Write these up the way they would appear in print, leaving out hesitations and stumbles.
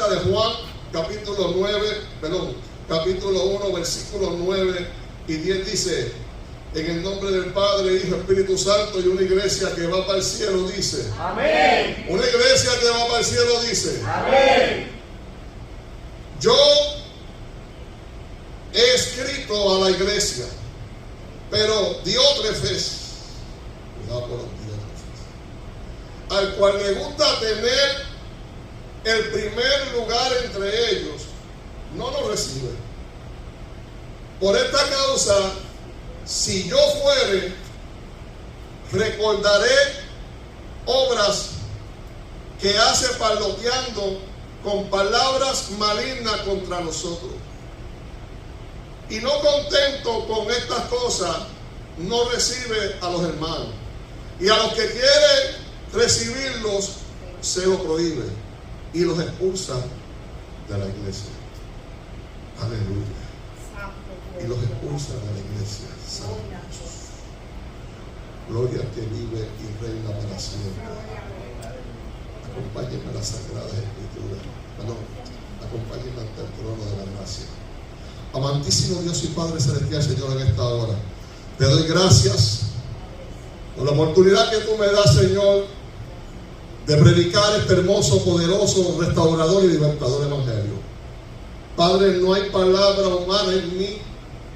carta de Juan, capítulo 1, versículos 9 y 10 dice: en el nombre del Padre, Hijo, Espíritu Santo, y una iglesia que va para el cielo dice: amén. Una iglesia que va para el cielo dice: amén. Yo he escrito a la iglesia, pero Diótrefes, cuidado con los Diótrefes, al cual le gusta tener el primer lugar entre ellos, no lo recibe. Por esta causa, si yo fuere, recordaré obras que hace parloteando con palabras malignas contra nosotros. Y no contento con estas cosas, no recibe a los hermanos. Y a los que quieren recibirlos, se los prohíbe y los expulsa de la iglesia. Aleluya. Y los expulsa de la iglesia. Santos. Gloria al que vive y reina para siempre. Acompáñenme a las sagradas escrituras. Acompáñenme ante el trono de la gracia. Amantísimo Dios y Padre celestial, Señor, en esta hora te doy gracias por la oportunidad que tú me das, Señor, de predicar este hermoso, poderoso, restaurador y libertador evangelio. Padre, no hay palabra humana en mí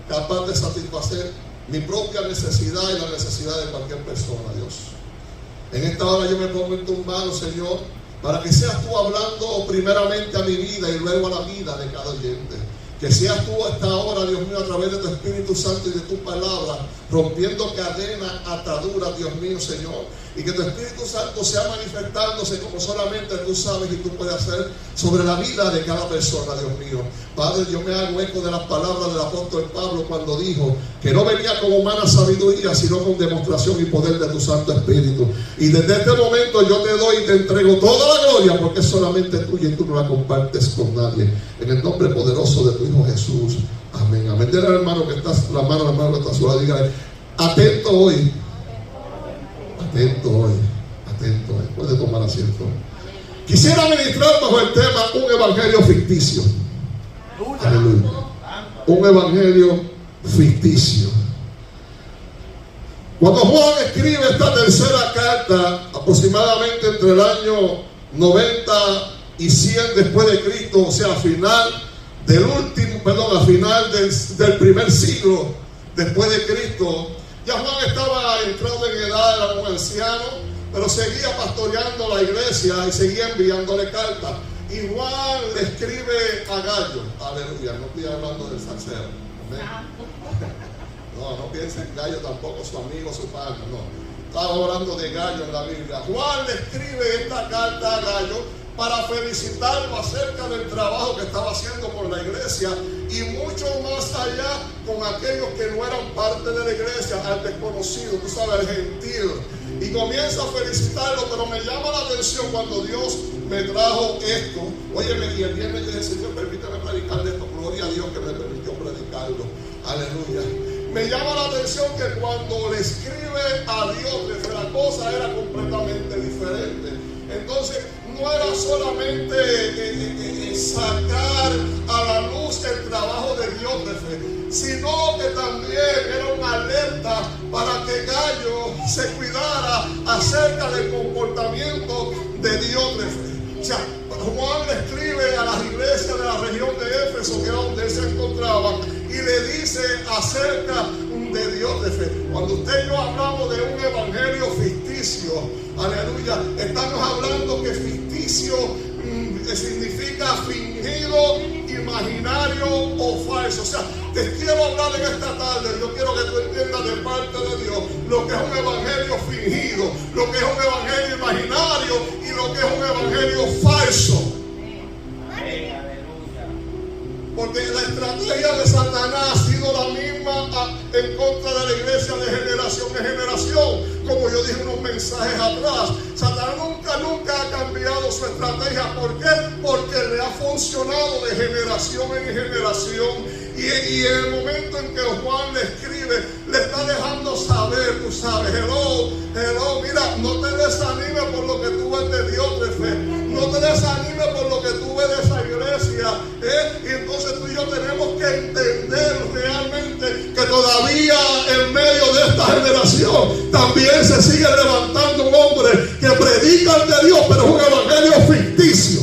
capaz de satisfacer mi propia necesidad y la necesidad de cualquier persona, Dios. En esta hora yo me pongo en tus manos, Señor, para que seas tú hablando primeramente a mi vida y luego a la vida de cada oyente. Que seas tú a esta hora, Dios mío, a través de tu Espíritu Santo y de tu palabra, rompiendo cadenas, ataduras, Dios mío, Señor. Y que tu Espíritu Santo sea manifestándose como solamente tú sabes y tú puedes hacer sobre la vida de cada persona, Dios mío. Padre, yo me hago eco de las palabras del apóstol Pablo cuando dijo que no venía con humana sabiduría, sino con demostración y poder de tu Santo Espíritu. Y desde este momento yo te doy y te entrego toda la gloria, porque es solamente tuya y tú no la compartes con nadie. En el nombre poderoso de tu Hijo Jesús. Amén. Amén. Dile al hermano que está, la mano que está a su lado, dígale: atento hoy. Atento hoy. Atento hoy. Puede tomar asiento. Quisiera ministrar bajo el tema un evangelio ficticio. Aleluya. Un evangelio ficticio. Cuando Juan escribe esta tercera carta, aproximadamente entre el año 90 y 100 después de Cristo, o sea, a final del primer siglo después de Cristo, ya Juan estaba entrado en edad, era un anciano, pero seguía pastoreando la iglesia y seguía enviándole cartas. Y Juan le escribe a Gallo. Aleluya, no estoy hablando del salsero. No piensen en Gallo tampoco, su amigo, su padre, no. Estaba hablando de Gallo en la Biblia. Juan le escribe esta carta a Gallo para felicitarlo acerca del trabajo que estaba haciendo por la iglesia y mucho más allá con aquellos que no eran parte de la iglesia, al desconocido, tú sabes, el gentil. Y comienza a felicitarlo, pero me llama la atención cuando Dios me trajo esto. Óyeme, y el viernes yo dije: Señor, permíteme predicar esto. Gloria a Dios que me permitió predicarlo. Aleluya. Me llama la atención que cuando le escribe a Dios, la cosa era completamente diferente. Entonces, no era solamente sacar a la luz el trabajo de Diótrefes, sino que también era una alerta para que Gallo se cuidara acerca del comportamiento de Diótrefes. O sea, Juan le escribe a las iglesias de la región de Éfeso, que era donde él se encontraba, y le dice acerca de Diótrefes. Cuando usted y yo hablamos de un evangelio ficticio, aleluya, estamos hablando que ficticio significa fingido, imaginario o falso. O sea, te quiero hablar en esta tarde. Yo quiero que tú entiendas de parte de Dios lo que es un evangelio fingido, lo que es un evangelio imaginario y lo que es un evangelio falso. Porque la estrategia de Satanás ha sido la misma en contra de la iglesia de generación en generación. Como yo dije unos mensajes atrás, Satanás nunca ha cambiado su estrategia. ¿Por qué? Porque le ha funcionado de generación en generación. Y en el momento en que Juan le escribe, le está dejando saber, tú sabes, hello, mira, no te desanimes por lo que tú ves de Diótrefes, no te desanimes por lo que tú ves de esa también se sigue levantando un hombre que predica de Dios, pero es un evangelio ficticio.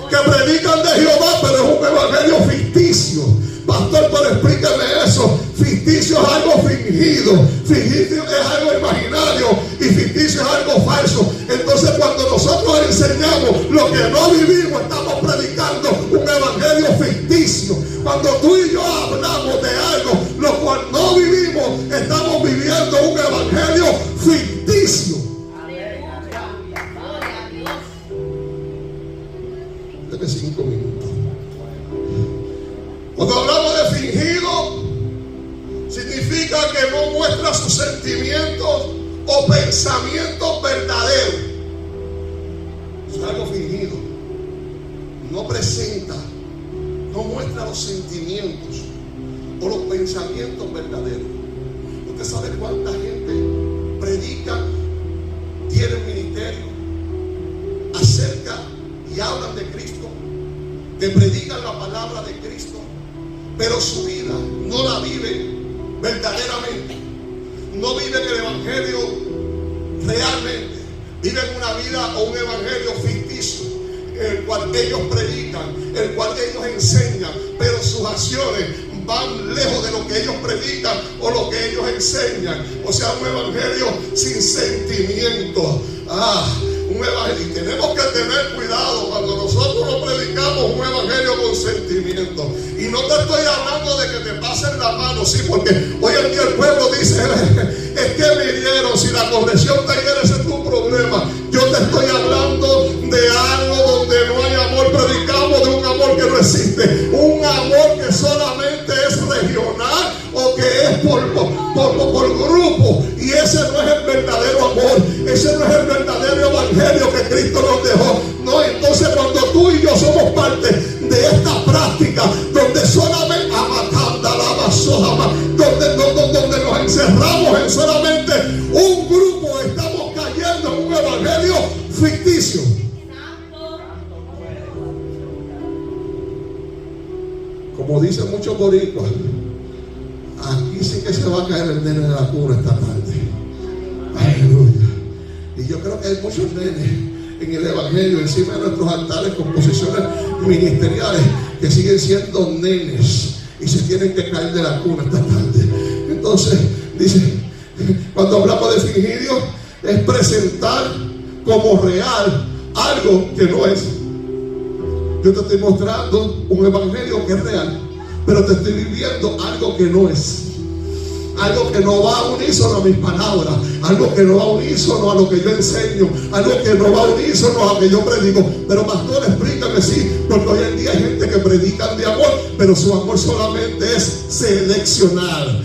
Que predican de Jehová, pero es un evangelio ficticio. Pastor, pero explíqueme eso. Ficticio es algo fingido, ficticio es algo imaginario y ficticio es algo falso. Entonces, cuando nosotros enseñamos lo que no vivimos, estamos predicando un evangelio ficticio. Cuando tú y yo hablamos de algo lo cual no vivimos, estamos viviendo un evangelio ficticio. Deme 5 minutos. Cuando hablamos de fingido, significa que no muestra sus sentimientos o pensamientos verdaderos. Es algo fingido. No presenta, no muestra los sentimientos o los pensamientos verdaderos. Usted sabe cuánta gente predica, tiene ministerio, acerca y hablan de Cristo, que predican la palabra de Cristo, pero su vida no la viven verdaderamente. No viven el evangelio realmente. Viven una vida o un evangelio ficticio, el cual ellos predican, el cual ellos enseñan, pero sus acciones van lejos de lo que ellos predican o lo que ellos enseñan. O sea, un evangelio sin sentimiento. Un evangelio. Y tenemos que tener cuidado cuando nosotros no predicamos un evangelio con sentimiento. Y no te estoy hablando de que te pasen la mano, sí, porque hoy en día el pueblo dice, es que me hirieron, si la corrección te hiere, ese es tu problema. Yo te estoy hablando de algo donde no hay amor. Predicamos de un amor que no existe, un amor que solamente es regional o que es por grupo, y ese no es el verdadero amor, ese no es el verdadero evangelio que Cristo nos dejó. No, entonces cuando tú y yo somos parte de esta práctica donde solamente donde nos encerramos en solamente un grupo, estamos cayendo en un evangelio ficticio. Como dicen muchos boricuas, aquí sí que se va a caer el nene de la cuna esta tarde. Aleluya. Y yo creo que hay muchos nenes en el evangelio encima de nuestros altares con posiciones ministeriales que siguen siendo nenes y se tienen que caer de la cuna esta tarde. Entonces dice, cuando hablamos de fingido, es presentar como real algo que no es. Yo te estoy mostrando un evangelio que es real, pero te estoy viviendo algo que no es. Algo que no va a unísono a mis palabras, algo que no va a unísono a lo que yo enseño, algo que no va a unísono a lo que yo predico. Pero pastor, explícame, sí, porque hoy en día hay gente que predican de amor, pero su amor solamente es seleccionar.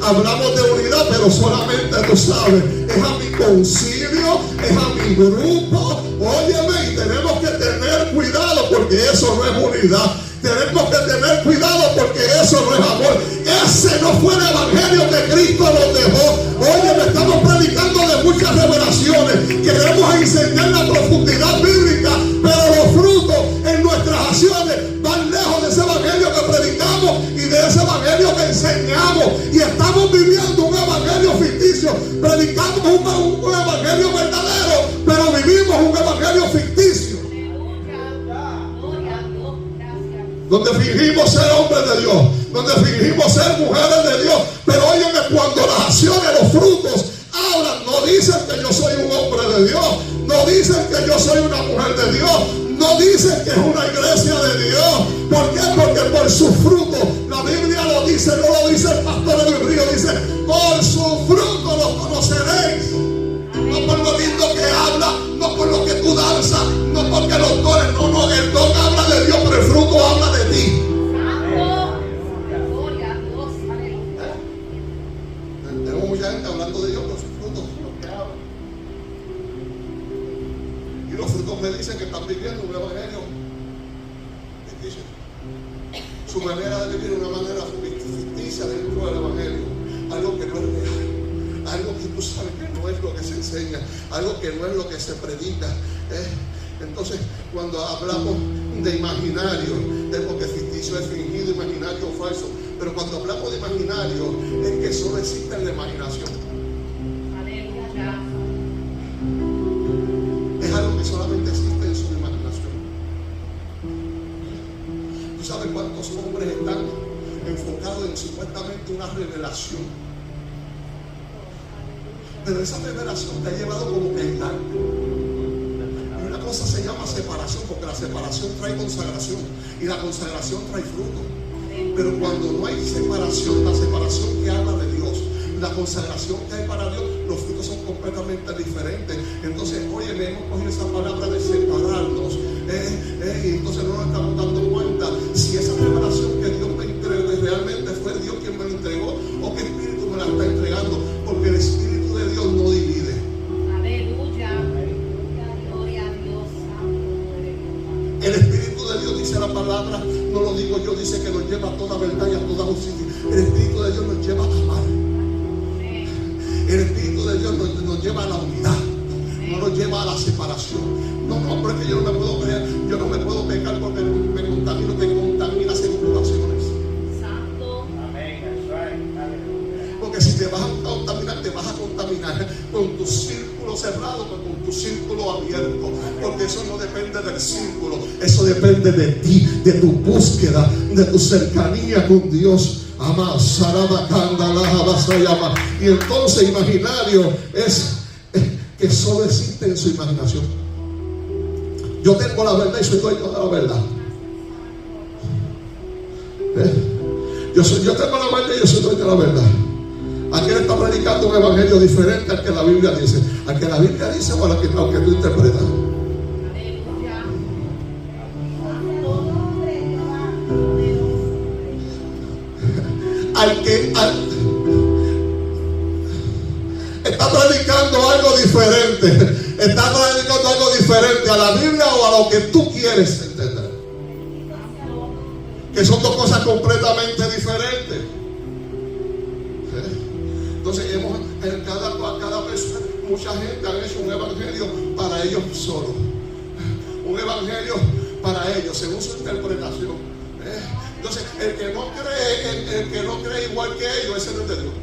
Hablamos de unidad, pero solamente, tú sabes, es a mi concilio, es a mi grupo. Óyeme, y tenemos que tener cuidado porque eso no es unidad. Tenemos que tener cuidado porque eso no es amor. Ese no fue el evangelio que Cristo nos dejó. Oye, me estamos predicando de muchas revelaciones. Queremos enseñar la profundidad bíblica, pero los frutos en nuestras acciones van lejos de ese evangelio que predicamos y de ese evangelio que enseñamos. Y estamos viviendo un evangelio ficticio. Predicamos un evangelio verdadero, pero vivimos un evangelio ficticio. Donde fingimos ser hombres de Dios, donde fingimos ser mujeres de Dios, pero óyeme, cuando las acciones, los frutos hablan, no dicen que yo soy un hombre de Dios, no dicen que yo soy una mujer de Dios, no dicen que es una iglesia de Dios. ¿Por qué? Porque por sus frutos, la Biblia lo dice, no lo dice el pastor del río, dice, por sus frutos los conoceréis. No por lo lindo que habla, no por lo que tú danzas, no porque los dones, no, el don habla de Dios, pero el fruto habla de ti. Tenemos mucha gente hablando de Dios, pero sus frutos son los que hablan. Y los frutos me dicen que están viviendo un evangelio ficticio. Su manera de vivir una manera ficticia dentro del evangelio, algo que no es real. Algo que tú sabes que no es lo que se enseña, algo que no es lo que se predica. Entonces, cuando hablamos de imaginario, es porque ficticio es fingido, imaginario falso. Pero cuando hablamos de imaginario, es que solo existe en la imaginación. Es algo que solamente existe en su imaginación. ¿Tú sabes cuántos hombres están enfocados en supuestamente una revelación? Pero esa revelación te ha llevado como que a aislar. Y una cosa se llama separación, porque la separación trae consagración y la consagración trae fruto. Pero cuando no hay separación, la separación que habla de Dios, la consagración que hay para Dios, los frutos son completamente diferentes. Entonces, oye, hemos cogido esa palabra de separarnos, y entonces no nos estamos dando cuenta si esa revelación que Dios me entregó realmente fue Dios quien me la entregó o qué espíritu me la está entregando, porque el espíritu de Dios no divide. Aleluya, gloria a Dios. El espíritu de Dios, dice la palabra, no lo digo yo, dice que nos lleva a toda verdad y a toda justicia. El espíritu de Dios nos lleva a amar. El espíritu de Dios nos lleva a la unidad, no nos lleva a la separación. No, porque yo no me puedo creer, yo no me puedo pecar porque me contamino, te contaminas en ocupaciones. Santo. Porque si te vas a contaminar, te vas a contaminar con tu círculo cerrado, con tu círculo abierto. Porque eso no depende del círculo, eso depende de ti, de tu búsqueda, de tu cercanía con Dios. Y entonces imaginario es que solo existe en su imaginación. Yo tengo la verdad y soy dueño de la verdad. Yo tengo la verdad y yo soy dueño de la verdad. Aquel está predicando un evangelio diferente al que la Biblia dice. Al que la Biblia dice o al que tú interpretas. Está predicando algo diferente. Está predicando algo diferente a la Biblia o a lo que tú quieres entender. Que son dos cosas completamente diferentes. Entonces, cada persona, mucha gente ha hecho un evangelio para ellos solos. Un evangelio para ellos, según su interpretación. Entonces, el que no cree igual que ellos, ese no es de Dios.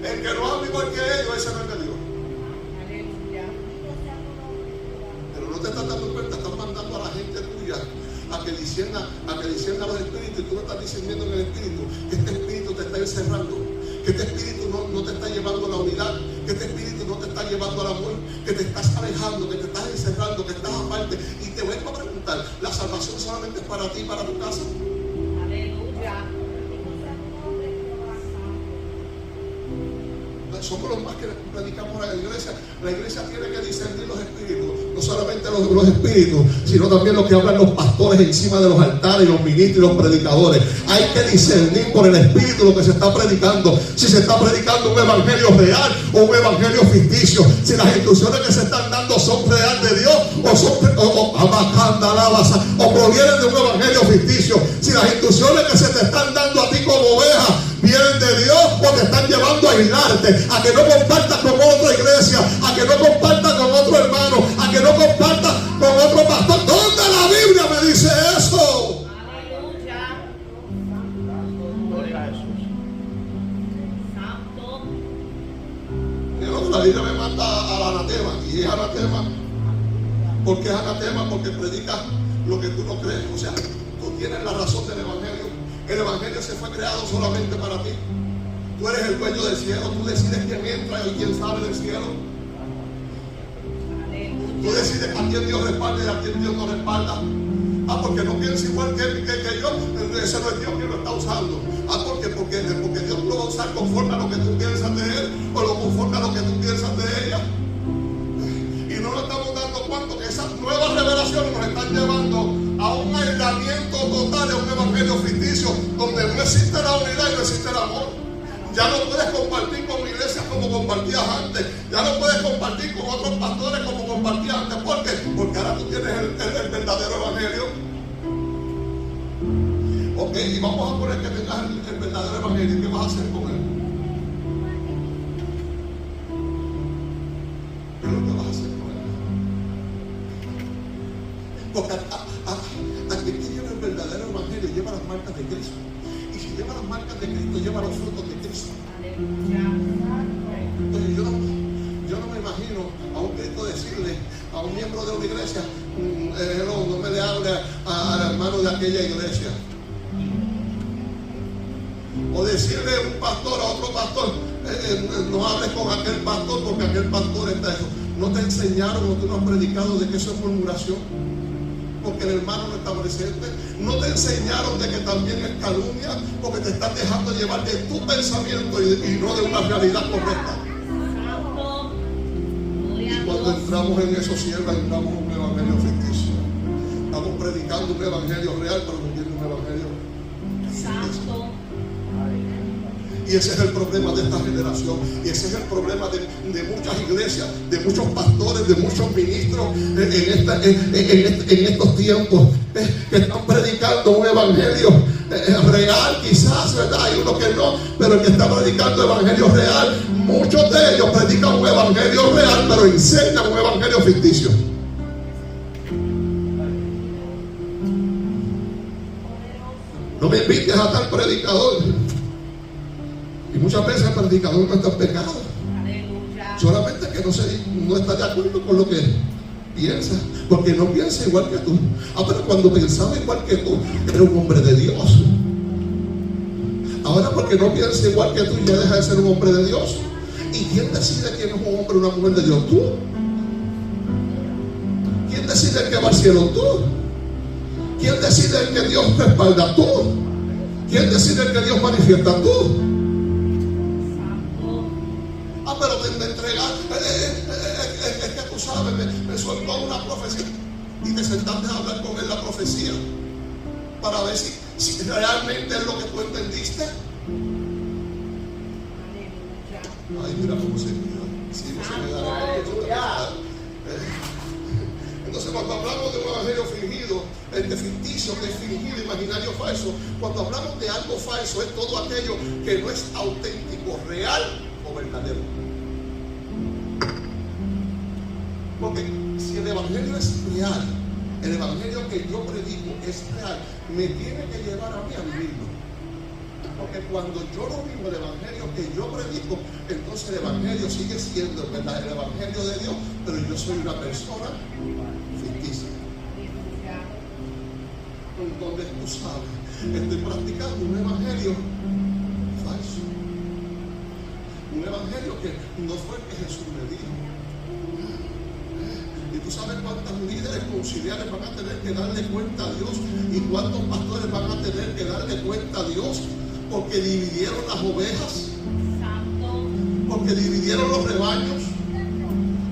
El que no habla igual que ellos, ese no es de Dios. Pero no te estás dando cuenta, estás mandando a la gente tuya a que discierna los espíritus, y tú no estás discerniendo en el espíritu, que este espíritu te está encerrando, que este espíritu no te está llevando a la unidad, que este espíritu no te está llevando al amor, que te estás alejando, que te estás encerrando, que estás aparte. Y te vuelvo a preguntar, ¿la salvación solamente es para ti y para tu casa? Aleluya. Somos los más que predicamos a la iglesia. La iglesia tiene que discernir los espíritus, no solamente los espíritus, sino también lo que hablan los pastores encima de los altares, y los ministros y los predicadores. Hay que discernir por el espíritu lo que se está predicando. Si se está predicando un evangelio real o un evangelio ficticio. Si las instrucciones que se están dando son real de Dios o provienen de un evangelio ficticio. Si las instrucciones que se te están dando a ti como oveja vienen de Dios o te están llevando a aislarte, a que no compartas con otra iglesia, a que no compartas con otro hermano, a que no compartas con otro pastor. ¿Dónde la Biblia me dice eso? Aleluya. Gloria a Jesús. Santo. La Biblia me manda al anatema, y es anatema. ¿Por qué es anatema? Porque predica lo que tú no crees. O sea, tú tienes la razón del evangelio. El evangelio se fue creado solamente para ti. Tú eres el dueño del cielo. Tú decides quién entra y quién sale del cielo. Tú decides a quién Dios respalda y a quién Dios no respalda. Porque no piensa igual que yo. Ese no es Dios que lo está usando. Porque Dios lo va a usar conforme a lo que tú piensas de Él o conforme a lo que tú piensas de ella. Y no nos estamos dando cuenta que esas nuevas revelaciones nos están llevando a un aislamiento total, a un evangelio ficticio donde no existe la unidad y no existe el amor. Ya no puedes compartir con iglesias como compartías antes. Ya no puedes compartir con otros pastores como compartías antes. ¿Por qué? Porque ahora tú tienes el verdadero evangelio. Ok, y vamos a poner que tengas el verdadero evangelio. ¿Qué vas a hacer con él? ¿Qué es lo que vas a hacer con él? Porque a quien tiene el verdadero marcas de Cristo. Y si lleva las marcas de Cristo, lleva los frutos de Cristo. Aleluya. Entonces yo no me imagino a un Cristo decirle a un miembro de una iglesia, no me le hable al hermano de aquella iglesia. O decirle a un pastor, a otro pastor, no hables con aquel pastor porque aquel pastor está eso. ¿No te enseñaron o tú no has predicado de que eso es murmuración? Porque el hermano no está presente. ¿No te enseñaron de que también es calumnia? Porque te estás dejando llevar de tu pensamiento y no de una realidad correcta. Santo. Gloria Y a cuando Dios. entramos en eso, sierva, entramos en un evangelio ficticio. Estamos predicando un evangelio real, pero vendiendo un evangelio ficticio. Santo. Y ese es el problema de esta generación. Y ese es el problema de muchas iglesias, de muchos pastores, de muchos ministros en estos tiempos que están predicando un evangelio real, quizás, ¿verdad? Hay uno que no, pero el que está predicando evangelio real, muchos de ellos predican un evangelio real, pero enseñan un evangelio ficticio. No me invites a tal predicador. Y muchas veces el predicador no está en pecado. Aleluya. Solamente que no está de acuerdo con lo que piensa. Porque no piensa igual que tú. Pero cuando pensaba igual que tú, era un hombre de Dios. Ahora porque no piensa igual que tú, ya deja de ser un hombre de Dios. ¿Y quién decide quién es un hombre o una mujer de Dios? Tú. ¿Quién decide el que va al cielo? Tú. ¿Quién decide el que Dios respalda? Tú. ¿Quién decide el que Dios manifiesta? Tú. Pero te entregar, es que tú sabes, me soltó una profecía y te sentaste a hablar con él la profecía para ver si realmente es lo que tú entendiste. Ay, mira cómo se mira. Sí, no se me da. Entonces, cuando hablamos de un evangelio fingido, ficticio, que es fingido, imaginario, falso, cuando hablamos de algo falso, es todo aquello que no es auténtico, real o verdadero. Porque si el evangelio es real, el evangelio que yo predico es real, me tiene que llevar a mí a vivirlo. Porque cuando yo no vivo el evangelio que yo predico, entonces el evangelio sigue siendo, ¿verdad?, el evangelio de Dios, pero yo soy una persona ficticia. Donde tú sabes, estoy practicando un evangelio falso. Un evangelio que no fue el que Jesús me dijo. Y tú sabes cuántos líderes conciliares van a tener que darle cuenta a Dios y cuántos pastores van a tener que darle cuenta a Dios porque dividieron las ovejas, porque dividieron los rebaños,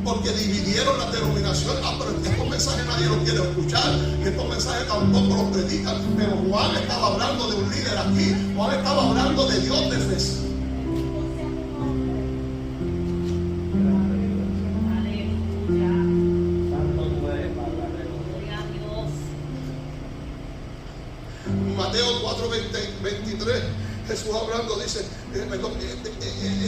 porque dividieron la denominación. Pero estos mensajes nadie los quiere escuchar, estos mensajes tampoco los predican. Pero Juan estaba hablando de un líder aquí, Juan estaba hablando de Dios de Efesios. Mateo 4:23, Jesús hablando dice, el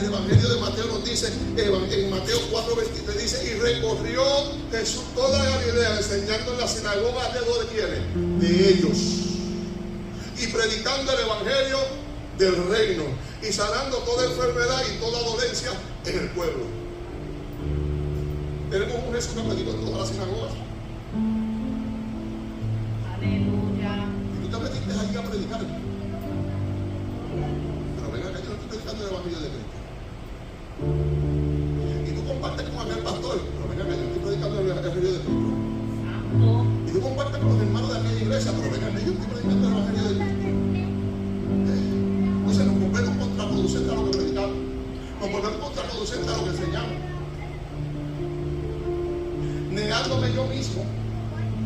evangelio de Mateo nos dice, en Mateo 4:23 dice, y recorrió Jesús toda Galilea enseñando en las sinagogas de quiénes, de ellos, y predicando el evangelio del reino y sanando toda enfermedad y toda dolencia en el pueblo. Tenemos un Jesús que predicó en todas las sinagogas. Aleluya. Te metiste ahí a predicar. Pero venga, que yo no estoy predicando el evangelio de Cristo. Y tú compartes con aquel pastor. Pero venga, que yo estoy predicando el evangelio de Cristo. Y tú compartes con los hermanos de aquella iglesia. Pero venga, que yo estoy predicando el evangelio de Cristo. Entonces nos volvemos contraproducentes a lo que predicamos. Nos volvemos contraproducentes a lo que enseñamos. Negándome yo mismo.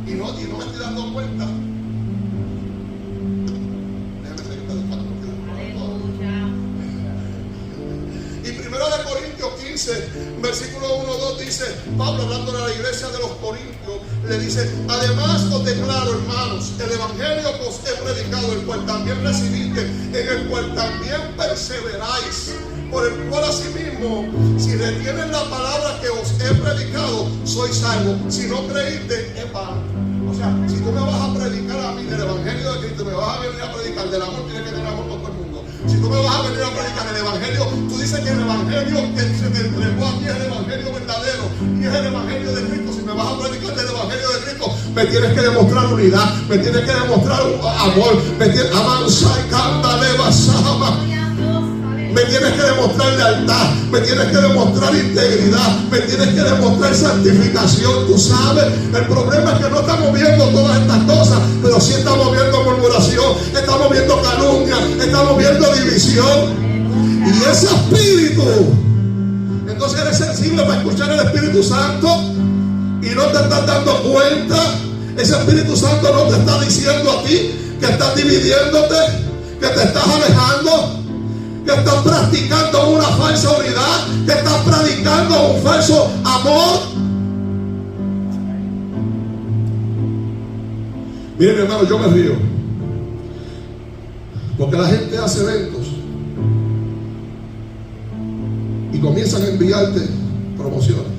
Y no me estoy dando cuenta. Y 1 Corintios 15, versículo 1-2 dice, Pablo hablando de la iglesia de los Corintios, le dice, además os declaro, hermanos, el evangelio que os he predicado, el cual también recibiste, en el cual también perseveráis, por el cual asimismo, si retienen la palabra que os he predicado, sois salvos. Si no creíste, es vano. O sea, si tú me vas a predicar a mí del Evangelio de Cristo, me vas a venir a predicar del amor, tienes que tener amor con todo el mundo. Si tú me vas a venir a predicar el Evangelio, tú dices que el Evangelio que se te entregó a ti es el Evangelio verdadero y es el Evangelio de Cristo. Si me vas a predicar del Evangelio de Cristo, me tienes que demostrar unidad, me tienes que demostrar amor, me tienes me tienes que demostrar lealtad, me tienes que demostrar integridad, me tienes que demostrar santificación. Tú sabes, el problema es que no estamos viendo todas estas cosas, pero sí estamos viendo murmuración, estamos viendo calumnia, estamos viendo división. Y ese espíritu, entonces eres sensible para escuchar el Espíritu Santo y no te estás dando cuenta. Ese Espíritu Santo no te está diciendo a ti que estás dividiéndote, que te estás alejando, que estás practicando una falsa unidad, que estás practicando un falso amor. Miren, mi hermano, yo me río porque la gente hace eventos y comienzan a enviarte promociones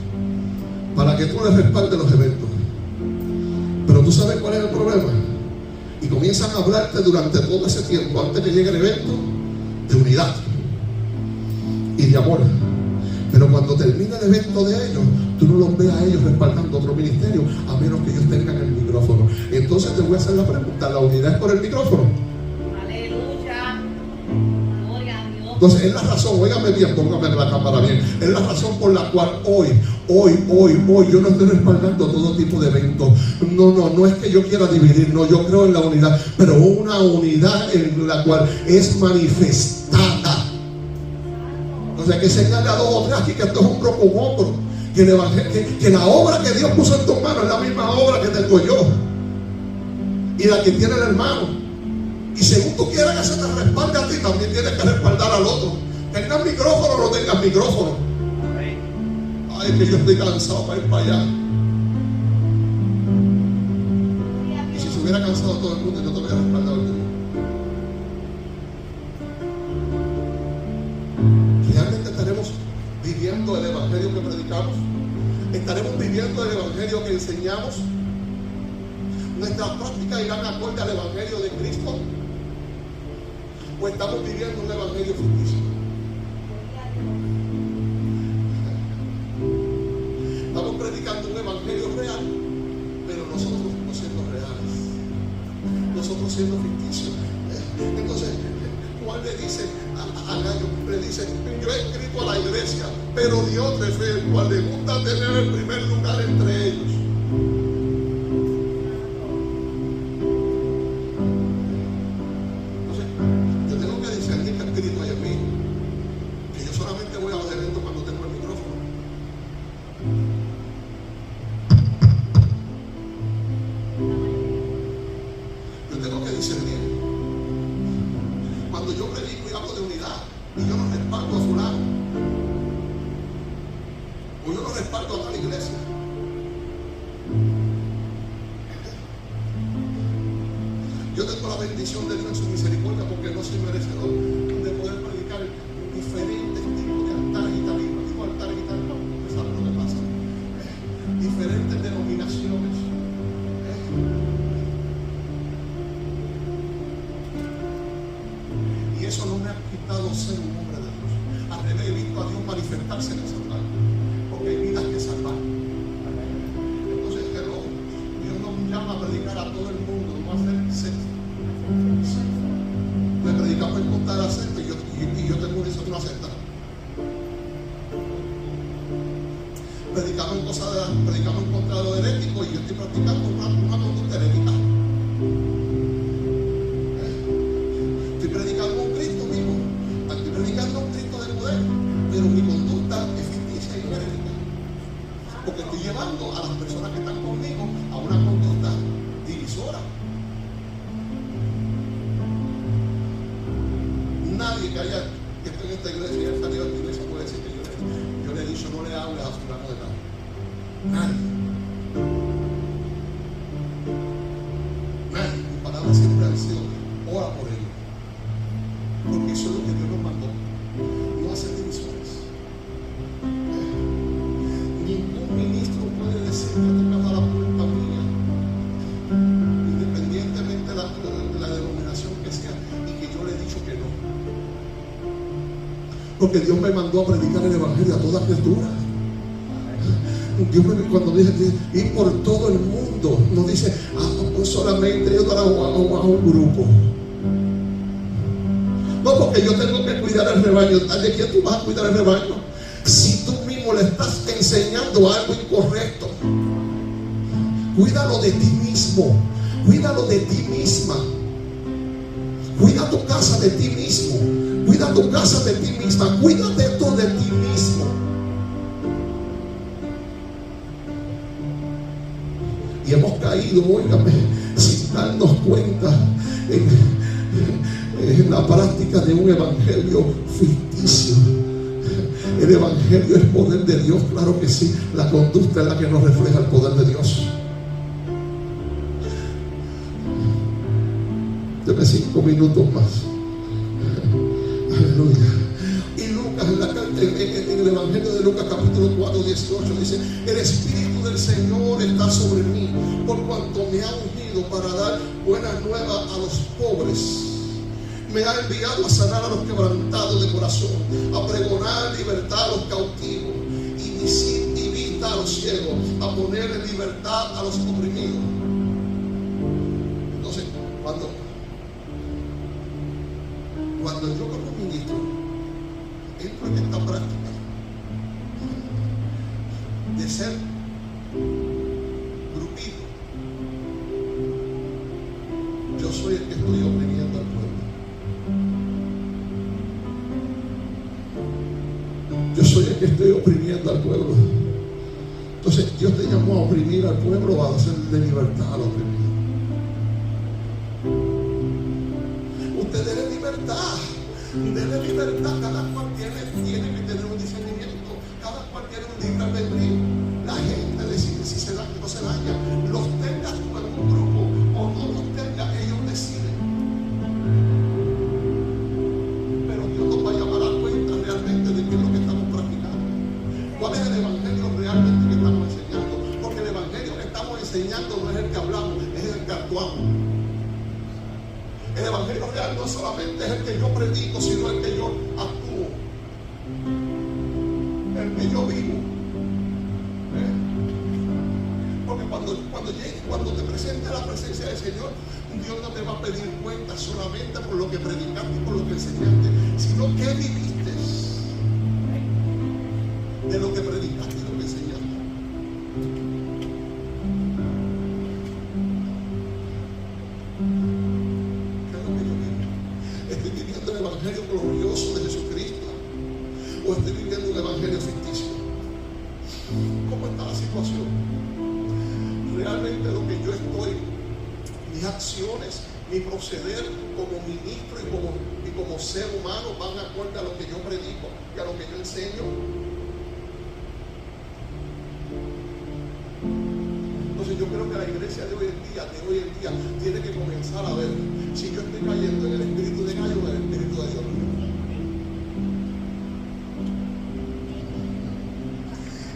para que tú les respaldes los eventos. Pero tú sabes cuál es el problema, y comienzan a hablarte durante todo ese tiempo antes que llegue el evento de unidad y de amor, pero cuando termina el evento de ellos, tú no los ves a ellos respaldando otro ministerio, a menos que ellos tengan el micrófono. Entonces te voy a hacer la pregunta: ¿la unidad es por el micrófono? Aleluya. Gloria a Dios. Entonces es la razón, óigame bien, póngame la cámara bien, es la razón por la cual hoy yo no estoy respaldando todo tipo de eventos. No es que yo quiera dividir, no, yo creo en la unidad, pero una unidad en la cual es manifestada. O sea, que señale a dos o tres aquí que esto es hombro con hombro, que el evangelio, que la obra que Dios puso en tus manos es la misma obra que tengo yo y la que tiene el hermano. Y según tú quieras que se te respalde a ti, también tienes que respaldar al otro. Tengas micrófono o no tengas micrófono. Ay, que yo estoy cansado para ir para allá. Y si se hubiera cansado todo el mundo, yo te hubiera respaldado el mundo. ¿Realmente estaremos viviendo el evangelio que predicamos? ¿Estaremos viviendo el evangelio que enseñamos? ¿Nuestras prácticas irán acorde al evangelio de Cristo? ¿O estamos viviendo un evangelio ficticio? Estamos predicando un evangelio real, pero nosotros no siendo reales, nosotros siendo ficticios. Entonces Juan le dice a Gallo, le dice: yo he escrito a la iglesia, pero Dios es el cual le gusta tener el primer lugar entre ellos. Entonces yo tengo que discernir qué espíritu hay en mí, que yo solamente voy a los eventos cuando tengo el micrófono. Yo tengo que discernir. Cuando yo predico y hablo de unidad y yo no respaldo a fulano, o yo no respaldo a tal iglesia, yo tengo la bendición de Dios en su misericordia, porque no soy merecedor de poder predicar diferentes tipos de altares y tarimas. Digo altares y tarimas, porque saben lo que pasa. Diferentes denominaciones. Y eso no me ha quitado ser un hombre de Dios. Al revés, he visto a Dios manifestarse en el salvar, porque hay vidas que salvar. Entonces, Dios nos llama a predicar a todo el mundo, no a hacer sexo. Le predicamos en contra de la secta, y yo tengo una secta. Predicamos en contra de lo herético, y yo estoy practicando una conducta herética. Estoy predicando un Cristo vivo, estoy predicando un Cristo de poder, pero mi conducta es ficticia y herética, porque estoy llevando a las personas que están conmigo a una conducta divisora. Nadie que esté en esta iglesia y haya salido de esta iglesia puede decir que yo le he dicho: no le hables a fulano de tal. Nadie. Mis palabras siempre han sido: ora por ellos, porque eso es lo que Dios nos mandó, no hacer divisiones. Ningún ministro puede decir que ha tocado la puerta mía Porque Dios me mandó a predicar el evangelio a toda criatura. Dios cuando dice ir por todo el mundo, no dice solamente yo a un grupo. No, porque yo tengo que cuidar el rebaño. ¿De quién tú vas a cuidar el rebaño? Si tú mismo le estás enseñando algo incorrecto, cuídalo de ti mismo, cuídalo de ti misma, cuida tu casa de ti mismo, cuida tu casa de ti misma, cuídate tú de ti mismo. Y hemos caído, óigame, sin darnos cuenta en la práctica de un evangelio ficticio. El evangelio es poder de Dios, claro que sí. La conducta es la que nos refleja el poder de Dios. Deme 5 minutos más. Aleluya. Y Lucas, en el evangelio de Lucas capítulo 4, 18 dice: el Espíritu del Señor está sobre mí, por cuanto me ha ungido para dar buenas nuevas a los pobres. Me ha enviado a sanar a los quebrantados de corazón, a pregonar libertad a los cautivos y vista a los ciegos, a poner en libertad a los oprimidos. Entonces, cuando yo como ministro entro en esta práctica de ser grupito, yo soy el que estoy oprimiendo al pueblo. Yo soy el que estoy oprimiendo al pueblo. Entonces, Dios te llamó a oprimir al pueblo o a hacer de libertad al oprimido. Usted debe libertad. Debe libertad. Cada cual tiene que tener un discernimiento. Cada cual tiene un libre albedrío. La gente decide si se daña o no se daña. Los tengas tú en un grupo o no los tengas, ellos deciden. Pero Dios nos va a llamar a cuenta realmente de qué es lo que estamos practicando. ¿Cuál es el evangelio realmente que estamos enseñando? Porque el evangelio que estamos enseñando no es el que hablamos, es el que actuamos. El evangelio real no solamente es el que yo predico, sino el que yo actúo, el que yo vivo. Porque cuando te presente la presencia del Señor, Dios no te va a pedir cuenta solamente por lo que predicaste y por lo que enseñaste, sino que viviste de lo que predicaste y lo que enseñaste. ¿Qué es lo que yo vivo? ¿Estoy viviendo el evangelio glorioso de Jesucristo o estoy viviendo un evangelio ficticio? ¿Cómo está la situación? Realmente lo que yo estoy, mis acciones, mi proceder como ministro y como ser humano van acorde a lo que yo predico y a lo que yo enseño. Entonces yo creo que la iglesia de hoy en día tiene que comenzar a ver si yo estoy cayendo en el espíritu de Gallo o en el espíritu de Dios.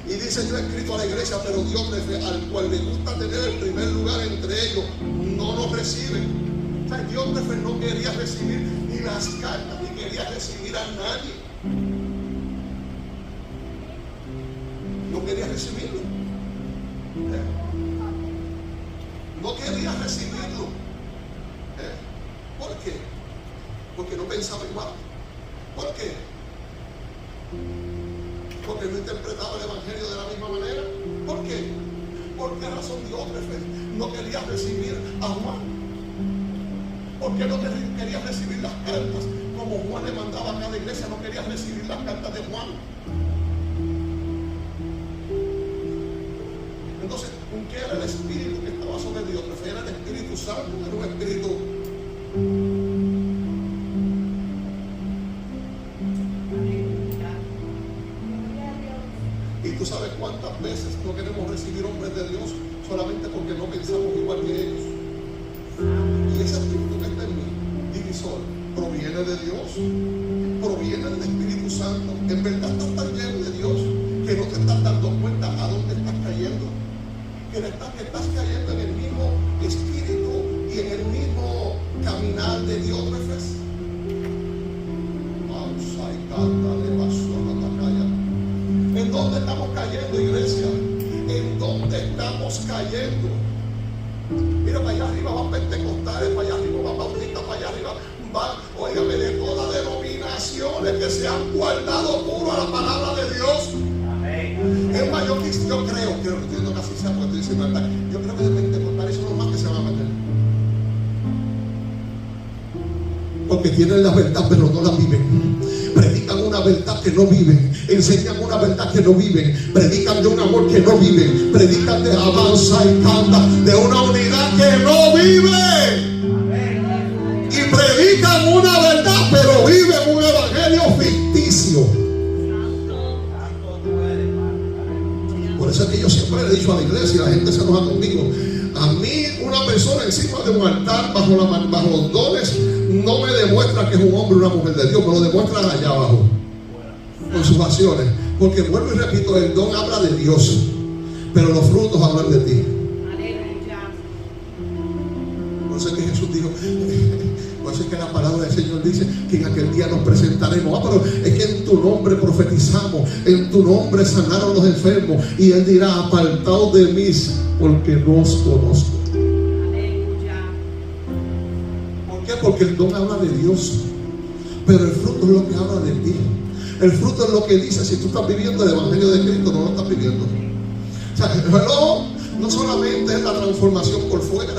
Y dice: yo he escrito a la iglesia, pero Diótrefe, al cual le gusta tener el primer lugar entre ellos, no lo recibe. O sea, Diótrefe no quería recibir ni las cartas, ni quería recibir a nadie. No quería recibirlo. No quería recibirlo. ¿Por qué? Porque no pensaba igual. ¿Por qué? Porque no interpretaba el evangelio de la misma manera. ¿Por qué? ¿Por qué razón Diótrefe no quería recibir a Juan? ¿Por qué no quería recibir las cartas? Como Juan le mandaba a cada iglesia, no quería recibir las cartas de Juan. Entonces, ¿qué era el espíritu que estaba sobre Diótrefe? ¿Era el Espíritu Santo? ¿Era un espíritu? Y tú sabes cuántas veces no queremos recibir hombres de Dios solamente porque no pensamos igual que ellos. Y ese espíritu que está en mí, divisor, proviene de Dios, proviene del Espíritu Santo. En verdad estás tan lleno de Dios que no te estás dando cuenta a dónde estás cayendo. Que estás cayendo en el mismo espíritu y en el mismo caminar de Diótrefes. Wow. ¿En dónde estamos cayendo, iglesia? ¿En dónde estamos cayendo? Mira, para allá arriba van pentecostales, para allá arriba van bautistas, para allá arriba van, óigame, de todas denominaciones que se han guardado puro a la palabra de Dios. Es más, yo creo que entiendo que así sea, porque estoy diciendo verdad. Yo creo que de pentecostales son los más que se van a meter. Porque tienen la verdad, pero no la viven. Predican una verdad que no viven. Enseñan una verdad que no viven. Predican de un amor que no viven. Predican de avanza y canta, de una unidad que no vive. Y predican una verdad, pero viven un evangelio ficticio. Por eso es que yo siempre le he dicho a la iglesia, la gente se enoja conmigo. A mí, una persona encima de un altar bajo los dones no me demuestra que es un hombre o una mujer de Dios, me lo demuestra allá abajo con sus acciones. Porque vuelvo y repito, el don habla de Dios, pero los frutos hablan de ti. Por eso es que Jesús dijo, por eso es que la palabra del Señor dice que en aquel día nos presentaremos. Pero es que en tu nombre profetizamos, en tu nombre sanaron los enfermos, y Él dirá, apartaos de mí, porque no os conozco. ¿Por qué? Porque el don habla de Dios, pero el fruto es lo que habla de ti. El fruto es lo que dice si tú estás viviendo el evangelio de Cristo o no lo estás viviendo. O sea, no solamente es la transformación por fuera.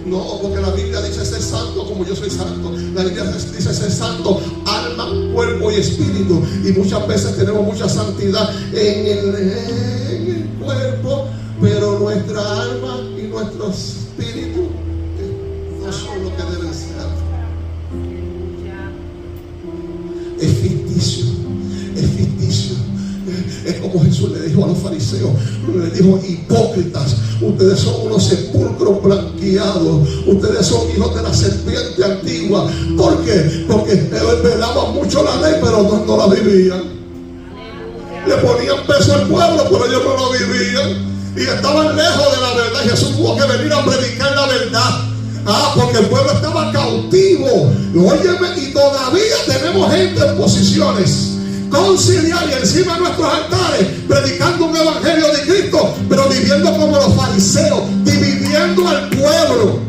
No, porque la Biblia dice ser santo como yo soy santo. La Biblia dice ser santo, alma, cuerpo y espíritu. Y muchas veces tenemos mucha santidad en el cuerpo, pero nuestra alma y nuestro espíritu no son lo que deben ser. Es ficticio, es ficticio. Es como Jesús le dijo a los fariseos, le dijo, hipócritas, ustedes son unos sepulcros blanqueados, ustedes son hijos de la serpiente antigua. ¿Por qué? Porque velaban mucho la ley, pero no la vivían. Le ponían peso al pueblo, pero ellos no lo vivían. Y estaban lejos de la verdad. Jesús tuvo que venir a predicar la verdad. Porque el pueblo estaba cautivo. Óyeme, y todavía tenemos gente en posiciones conciliar y encima de nuestros altares predicando un evangelio de Cristo, pero viviendo como los fariseos, dividiendo al pueblo.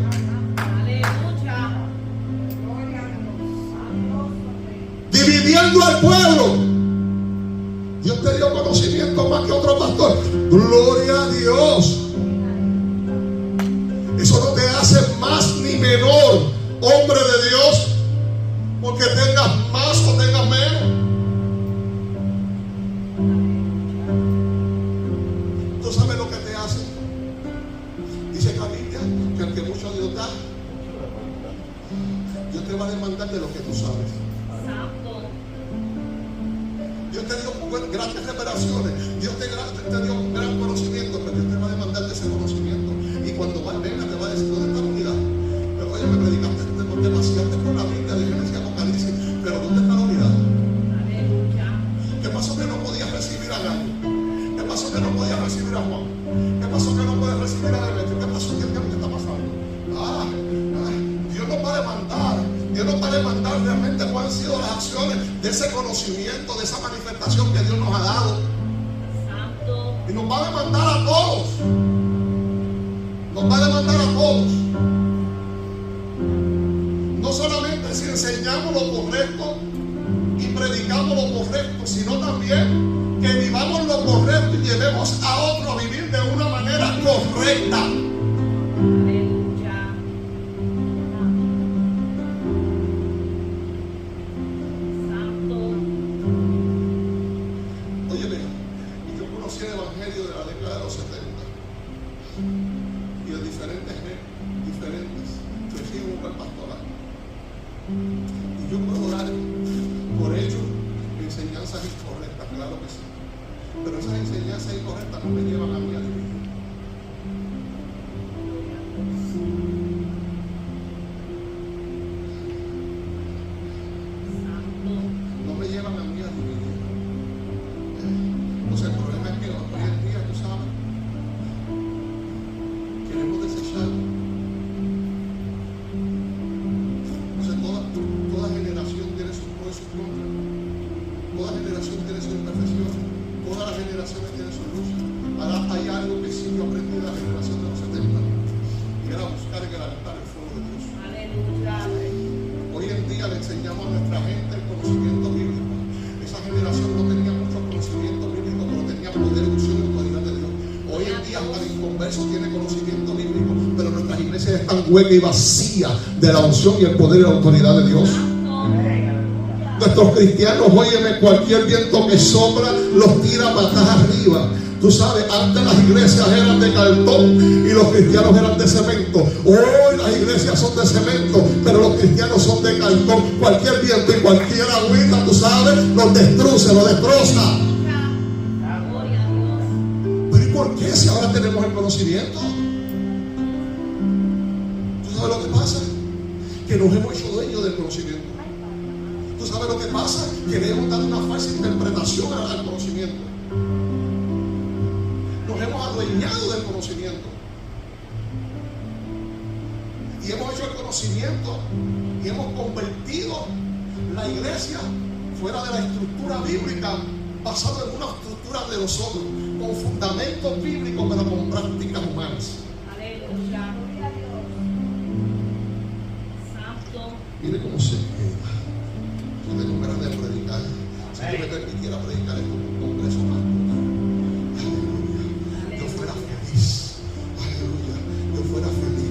Dividiendo al pueblo. Dios te dio conocimiento más que otro pastor. Gloria a Dios. Eso no te hace más ni menor hombre de Dios porque tengas más o tengas menos. ¿Tú sabes lo que te hace? Dice la Biblia que el que mucho Dios da, Dios te va a demandar de lo que tú sabes. Dios te dio grandes revelaciones, Dios te dio un gran conocimiento, pero Dios te va a demandar de ese conocimiento. Y cuando venga te va a decir, ¿dónde está la unidad? Pero oye, me predicaste porque vaciaste por la Biblia de Génesis y Apocalipsis, pero ¿dónde está la unidad? ¿Qué pasó que no podías recibir a Gallo? ¿Qué pasó que no podías recibir a Juan? ¿Qué pasó que no puedes recibir a Demetrio? ¿Qué pasó? ¿Qué está pasando? Dios nos va a demandar. Dios nos va a demandar realmente cuáles han sido las acciones de ese conocimiento, de esa manifestación que Dios nos ha dado. Y nos va a demandar a todos. Nos va a demandar a todos. No solamente si enseñamos lo correcto y predicamos lo correcto, sino también que vivamos lo correcto y llevemos a otro a vivir de una manera correcta. Y yo puedo dar por hecho enseñanzas incorrectas, claro que sí, pero esas enseñanzas incorrectas no me llevan a mí a vivir. No me llevan a mí a vivir. Entonces el problema es que hoy en día, tú sabes, queremos desechar. Entonces Congreso tiene conocimiento bíblico, pero nuestras iglesias están huecas y vacías de la unción y el poder y la autoridad de Dios. Nuestros cristianos, óyeme, cualquier viento que sopla los tira patas arriba. Tú sabes, antes las iglesias eran de cartón y los cristianos eran de cemento. Hoy las iglesias son de cemento, pero los cristianos son de cartón. Cualquier viento y cualquier agüita, tú sabes, los destruye, los destroza. Pero ¿y por qué si ahora tenemos el conocimiento? ¿Tú sabes lo que pasa? Que nos hemos hecho dueños del conocimiento. ¿Tú sabes lo que pasa? Que le hemos dado una falsa interpretación al conocimiento. Nos hemos adueñado del conocimiento. Y hemos hecho el conocimiento y hemos convertido la iglesia fuera de la estructura bíblica, basado en una estructura de nosotros, con fundamentos bíblicos, pero con prácticas humanas. Aleluya. Santo. Mire cómo se queda. Yo tengo ganas de predicar. Si yo me permitiera predicar en un congreso más total. Aleluya. Yo fuera feliz. Aleluya. Yo fuera feliz.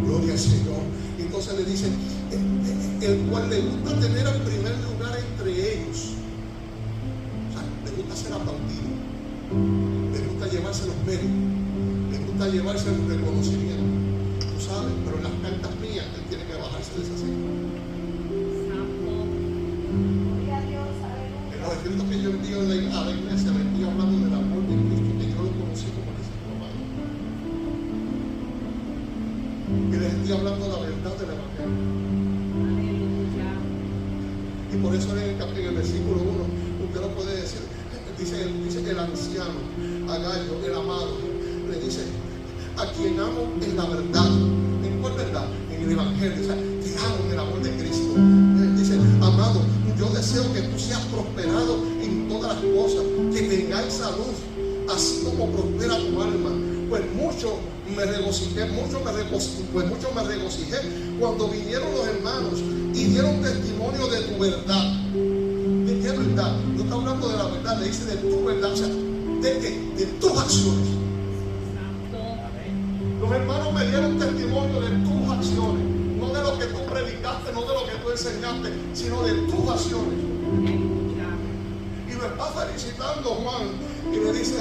Gloria al Señor. Entonces le dice, el cual le gusta tener el primer lugar entre ellos. O sea, le gusta ser aplaudido. Le gusta llevarse los méritos. Le gusta llevarse el reconocimiento. Tú sabes, pero en las cartas mías él tiene que bajarse de esa silla. En los escritos que yo envío a la iglesia, le estoy hablando del amor de Cristo, que yo lo conocí como discípulo amado. Y les estoy hablando de la verdad del Evangelio. Y por eso en el versículo 1, usted lo puede decir, dice el anciano, a Gallo, el amado, le dice, a quien amo en la verdad. ¿En cuál verdad? En el Evangelio. O sea, te amo en el amor de Cristo. Dice, amado, yo deseo que tú seas prosperado en todas las cosas, que tengáis salud, así como prospera tu alma. Pues mucho me regocijé cuando vinieron los hermanos y dieron testimonio de tu verdad. ¿De qué verdad? No está hablando de la verdad, le dice de tu verdad, o sea, ¿de qué? De tus acciones. Los hermanos me dieron testimonio de tus acciones, no de lo que tú predicaste, no de lo que tú enseñaste, sino de tus acciones. Y lo está felicitando Juan y le dice,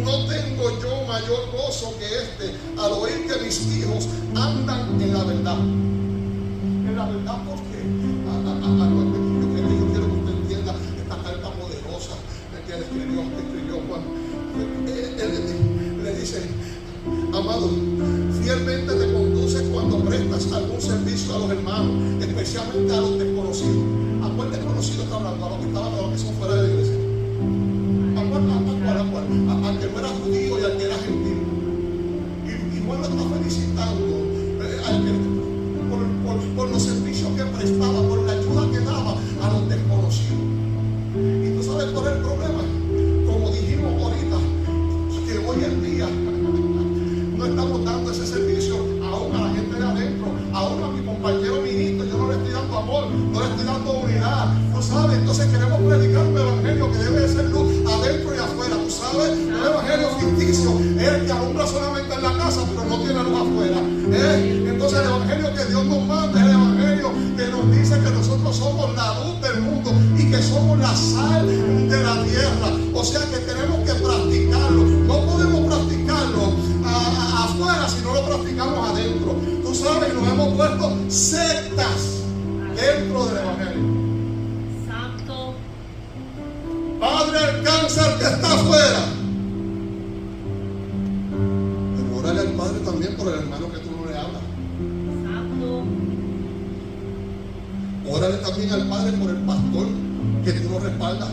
no tengo yo mayor gozo que este al oír que mis hijos andan en la verdad. En la verdad, porque yo quiero que usted entienda esta carta poderosa que escribió Juan. Él le dice, amado, fielmente te conduces cuando prestas algún servicio a los hermanos, especialmente a los desconocidos. ¿A cuál desconocido está hablando? A los que son fuera de la iglesia. ¿A cuál? Al que no era judío y al que era gentil. Y Juan lo está felicitando por los servicios que prestaba, por la ayuda que daba a los desconocidos. Y tú sabes cuál es el problema. Como dijimos ahorita, que hoy en día no estamos dando ese servicio aún a la gente de adentro, aún a mi compañero ministro. Yo no le estoy dando amor, no le estoy dando unidad. Tú sabes, entonces queremos predicar un evangelio que debe de ser luz adentro y afuera. Tú sabes, un evangelio ficticio es el que alumbra solamente en la casa, pero no tiene luz afuera. Entonces el evangelio que Dios nos manda es el evangelio que nos dice que nosotros somos la luz del mundo y que somos la sal de la tierra. O sea que tenemos que practicarlo. No podemos practicarlo afuera si no lo practicamos adentro. Tú sabes, nos hemos puesto sectas dentro del evangelio. Santo. Padre, el cáncer que está afuera. Pero órale al Padre también por el hermano que tú no le hablas. Santo. Órale también al Padre por el pastor que tú no respaldas.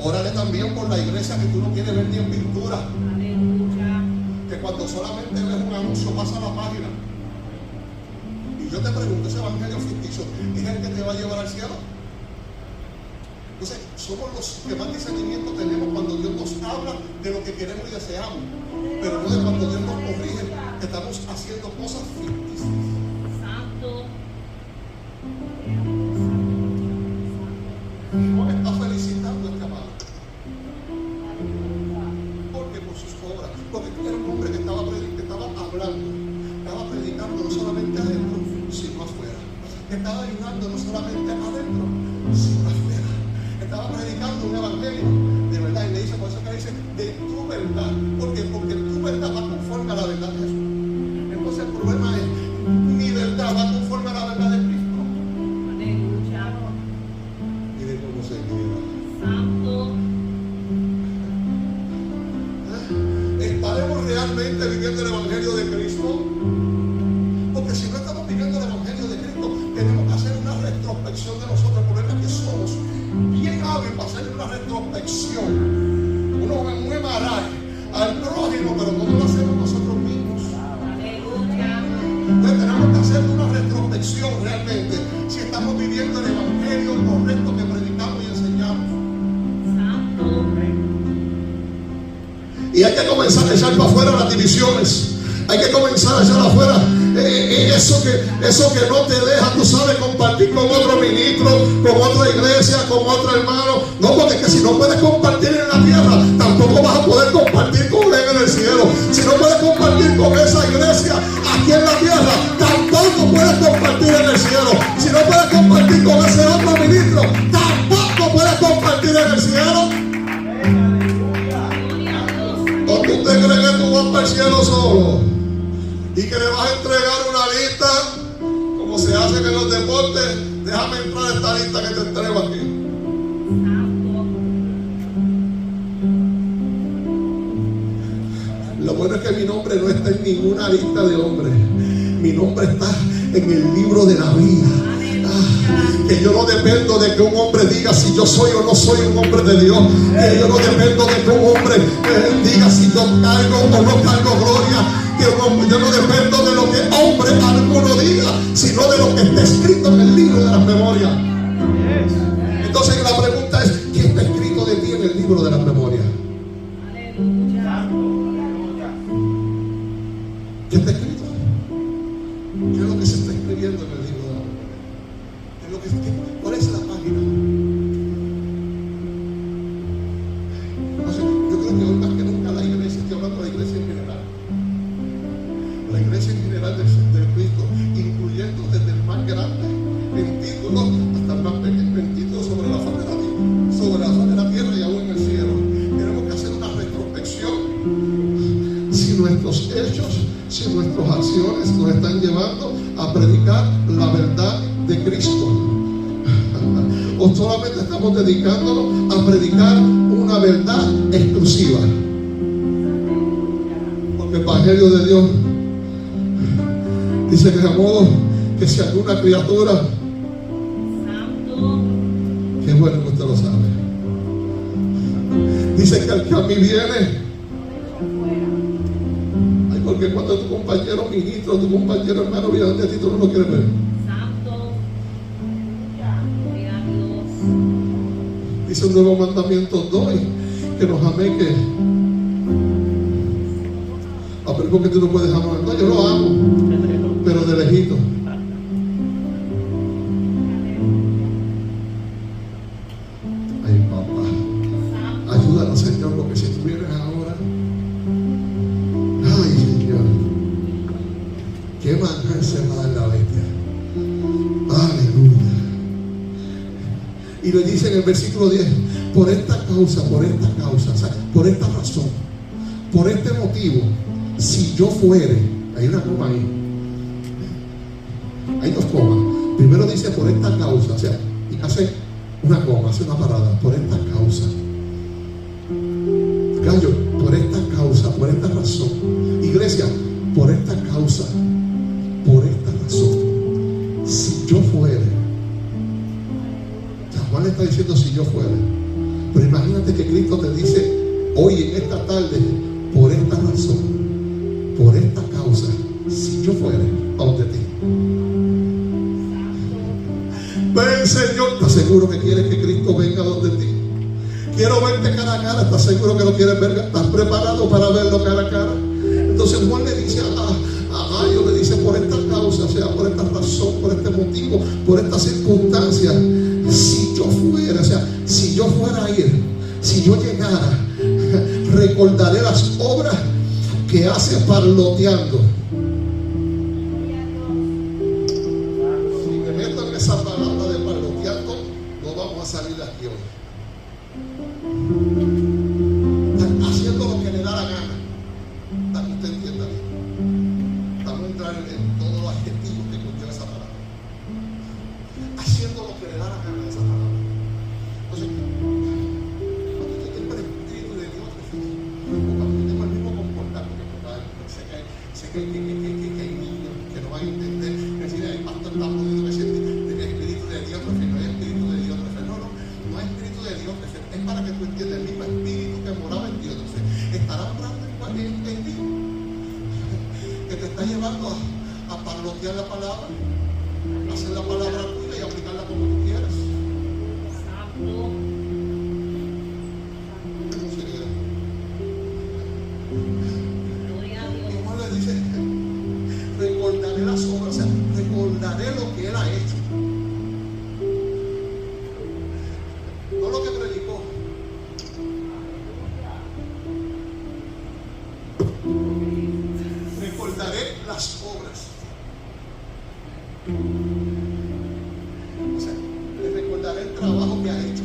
Órale también por la iglesia que tú no quieres ver ni en pintura. Aleluya. Que cuando solamente ves un anuncio pasa la página. Y yo te pregunto, ese evangelio ficticio es el que te va a llevar al cielo. Entonces, somos los que más discernimiento tenemos cuando Dios nos habla de lo que queremos y deseamos, pero no de cuando Dios nos corrige que estamos haciendo cosas ficticias. Santo. Y Juan está felicitando a este amado, porque por sus obras hablando, estaba predicando no solamente adentro, sino afuera. Estaba ayudando no solamente adentro, sino afuera. Estaba predicando un evangelio de verdad. Y le dice, por eso que dice, de tu verdad. ¿Por qué? Porque tu verdad va conforme a la verdad de Jesús. Entonces el problema es, mi verdad va conforme a la verdad de Cristo. Aleluya. Y de cómo se quiera. Santo. ¿Estaremos realmente viviendo el evangelio de Cristo? Porque si no estamos viviendo el evangelio de Cristo, tenemos que hacer una retrospección de nosotros. El problema es que somos bien hábiles para hacer una retrospección. Uno muy maray al prójimo, pero no lo hacemos nosotros mismos. Aleluya. Entonces tenemos que hacer una retrospección realmente si estamos viviendo el evangelio correcto que predicamos y enseñamos. Santo. Y hay que comenzar a echar para afuera las divisiones. Hay que comenzar a echar afuera eso que no te deja, tú sabes, compartir con otro ministro, con otra iglesia, con otro hermano. No, porque es que si no puedes compartir en la tierra, tampoco vas a poder compartir con él en el cielo. Si no puedes compartir con esa iglesia aquí en la tierra, tampoco puedes compartir en el cielo. Si no puedes compartir con ese otro ministro, tampoco puedes compartir en el cielo. ¿O tú te crees que tú vas para el cielo solo? Y que le vas a entregar una lista, como se hace en los deportes. Déjame entrar a esta lista que te entrego aquí. Santo. Lo bueno es que mi nombre no está en ninguna lista de hombres. Mi nombre está en el libro de la vida. Que yo no dependo de que un hombre diga si yo soy o no soy un hombre de Dios. Que yo no dependo de que un hombre diga si yo cargo o no cargo gloria. Que yo no dependo de lo que hombre alguno diga, sino de lo que está escrito en el libro de las memorias. Entonces la pregunta es, ¿qué está escrito de ti en el libro de las memorias? Aleluya. ¿Qué está escrito? ¿Qué es lo que se está escribiendo en el libro de las memorias? ¿Cuál es la página? Yo creo que hoy más que nunca la iglesia, estoy hablando de la iglesia en general, la iglesia en general de Cristo, incluyendo desde el más grande en títulos hasta el más pequeño en títulos sobre la faz de la tierra y aún en el cielo. Tenemos que hacer una retrospección si nuestros hechos, si nuestras acciones nos están llevando a predicar la verdad de Cristo, o solamente estamos dedicándonos a predicar una verdad exclusiva. Porque el evangelio de Dios dice que de modo que si alguna criatura, Santo. qué bueno que usted lo sabe, dice que al que a mí viene, ay, porque cuando tu compañero ministro, tu compañero hermano viene ante ti, tú no lo quieres ver. Santo. Gloria a Dios. Dice un nuevo mandamiento doy, que nos améis. Pero porque tú no puedes amar. No, yo lo amo, pero de lejito. Ay, papá, ayúdanos, Señor, porque si tú vienes ahora, ay, Señor, qué manjar se va a dar la bestia. Aleluya. Y le dice en el versículo 10, por esta causa, o sea, por esta razón, por este motivo, si yo fuere, hay una coma ahí, hay dos comas. Primero dice por esta causa, o sea, y hace una coma, hace una parada, por esta causa. Gallo, por esta causa, por esta razón. Iglesia, por esta causa, por esta razón. Si yo fuere, San Juan le está diciendo si yo fuere. Pero imagínate que Cristo te dice hoy en esta tarde, por esta razón, por esta causa, si yo fuere a donde ti. Ven, Señor, ¿estás seguro que quieres que Cristo venga donde ti? Quiero verte cara a cara. ¿Estás seguro que lo quieres ver? ¿Estás preparado para verlo cara a cara? Entonces Juan le dice a Mayo, le dice por esta causa, o sea, por esta razón, por este motivo, por esta circunstancia, si yo fuera, o sea, si yo fuera a ir, si yo llegara, recordaré las obras que hace parloteando usted entienda bien. Vamos a entrar en todos los adjetivos que conlleva esa palabra. Haciendo lo que le da la gana de esa palabra. Entonces, cuando yo tengo el Espíritu de Dios, o cuando yo tengo el mismo comportamiento, sé que hay niños que no van a entender, que decir, el pastor está poniendo que del Espíritu de Dios, porque no hay Espíritu de Dios, no hay Espíritu de Dios, es para que tú entiendas el mismo Espíritu que moraba en Dios. Entonces, estará orando en ti, que te está llevando a parlotear la palabra, a hacer la palabra tuya y aplicarla como tú quieras. Santo. ¿Cómo se queda? Gloria a Y Dios. Juan le dice, recordaré las obras, o sea, recordaré lo que Él ha hecho. No lo que predicó. Recordaré las obras. O sea, le recordaré el trabajo que ha hecho.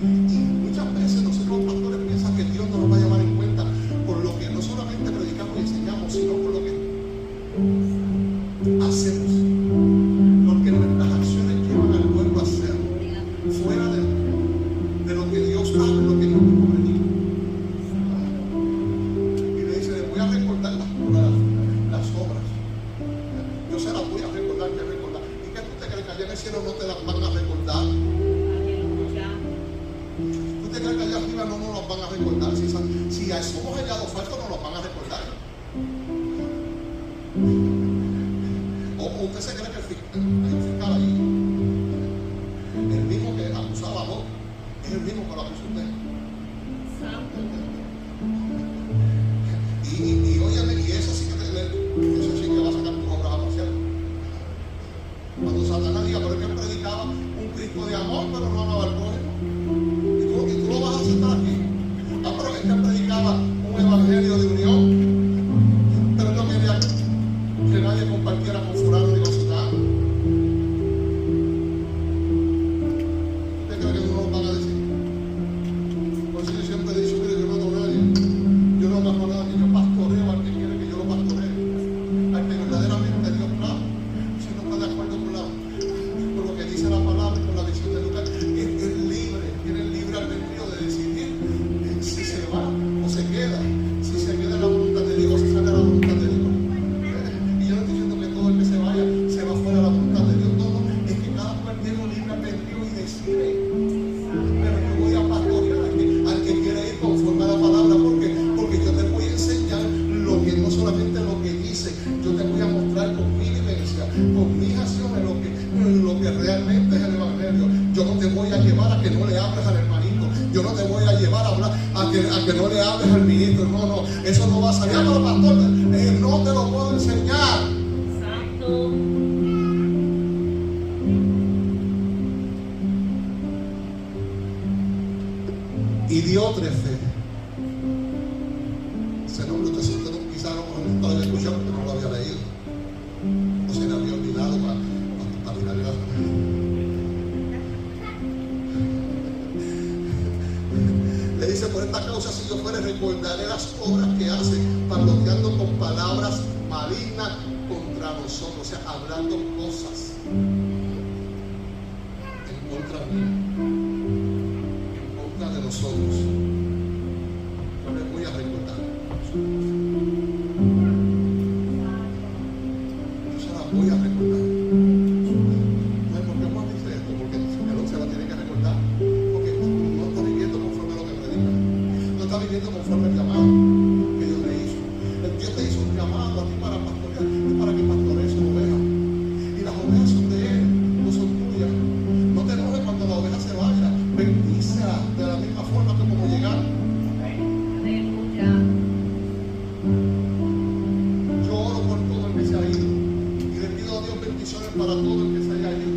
Y muchas veces nosotros los pastores piensan que Dios no nos va a llamar en cuenta por lo que no solamente predicamos y enseñamos, sino por lo que hacemos, porque nuestras acciones llevan al pueblo a hacer fuera de lo que Dios hace, lo que Dios mismo predica. Y le dice, le voy a recordar las obras. Yo se las voy a recordar, que recordar. ¿Y qué tú te crees que allá en el cielo no te las van a recordar? Aleluya. ¿Tú te crees que allá arriba no nos las van a recordar? Si somos hallados falsos, no nos van a recordar. O usted se cree que hay un fiscal ahí, el mismo que acusaba a Job, es el mismo que lo acusa a usted. Santo. Y óyeme, y eso sí que va a sacar tus obras a pasear. Cuando Satanás diga, pero es que él predicaba un Cristo de amor, pero no amaba al prójimo. Y tú lo vas a aceptar aquí. Ah, pero es que él predicaba un evangelio de unión, pero él no quería que nadie compartiera con fulano ni con sutano. ¿Usted cree que no lo van a decir? Por eso yo siempre he dicho, mire, yo no hago a nadie. Yo no hago a nadie. Yo pastoreo al que quiere que yo lo pastoree. Al que verdaderamente Dios trajo. Si no está de acuerdo con lo que dice la palabra y con la visión de Lucas, es libre, tiene el libre albedrío de decidir si se va o se queda, si se queda en la voluntad de Dios o si sale a la voluntad de Dios. Y yo no estoy diciendo que todo el que se vaya se va fuera de la voluntad de Dios. No, es que cada cual tiene un libre albedrío y decide. Pero yo voy a pastorear al que quiere ir conforme a la palabra, porque yo te voy a enseñar lo que no solamente lo que dice, yo te voy a mostrar con mi vivencia, con mis acciones, lo que realmente es el evangelio. Yo no te voy a llevar a que no le hables al hermanito, yo no te voy a llevar a hablar a que no le hables al ministro. No, eso no va a salir. Pero pastor, no te lo puedo enseñar. Santo. Y Diótrefe, ese nombre usted quizás no lo había escuchado porque no lo había leído, o se le había olvidado para tirarle la le dice, por esta causa, si yo fuere, recordaré las obras que hace, parloteando con palabras malignas contra nosotros, o sea, hablando cosas en contra mía, en contra de nosotros. Yo les voy a recordar. Yo se las voy a recordar. No es porque Juan dice esto, porque el se la tiene que recordar, porque no está viviendo conforme a lo que predica, no está viviendo conforme al llamado que Dios le hizo. Dios te hizo un llamado a ti para pastorear, es para que pastorees su oveja. Y las ovejas son de Él, no son tuyas. No te enojes cuando la oveja se vaya, bendícela de la misma forma que como llegaron. Aleluya. Yo oro por todo el que se ha ido y le pido a Dios bendiciones para todo el que se haya ido.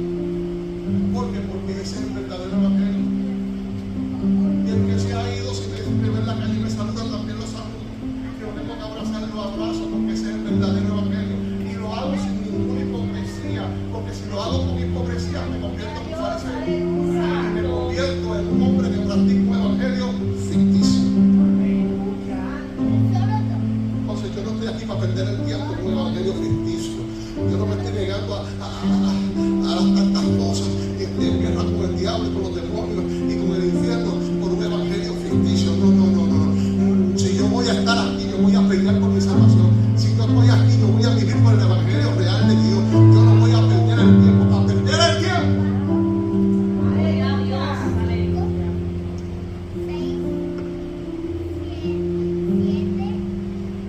¿Por qué? Porque ese es el verdadero evangelio. Y el que se ha ido, si me ve en la calle y me saluda, también lo saludo. Si lo tengo que abrazar, lo abrazo, porque ese es el verdadero evangelio. Y lo hago sin ninguna hipocresía, porque si lo hago con hipocresía me convierto en un fariseo. Y me convierto en un hombre que practica un evangelio ficticio. Entonces yo no aquí para perder el tiempo con un evangelio ficticio. Yo no me estoy negando a las tantas cosas y estoy en guerra con el diablo y con los demonios y con el infierno por un evangelio ficticio. No. Si yo voy a estar aquí, yo voy a pelear por mi salvación. Si yo estoy aquí, yo voy a vivir por el evangelio real de Dios. Yo no voy a perder el tiempo para perder el tiempo.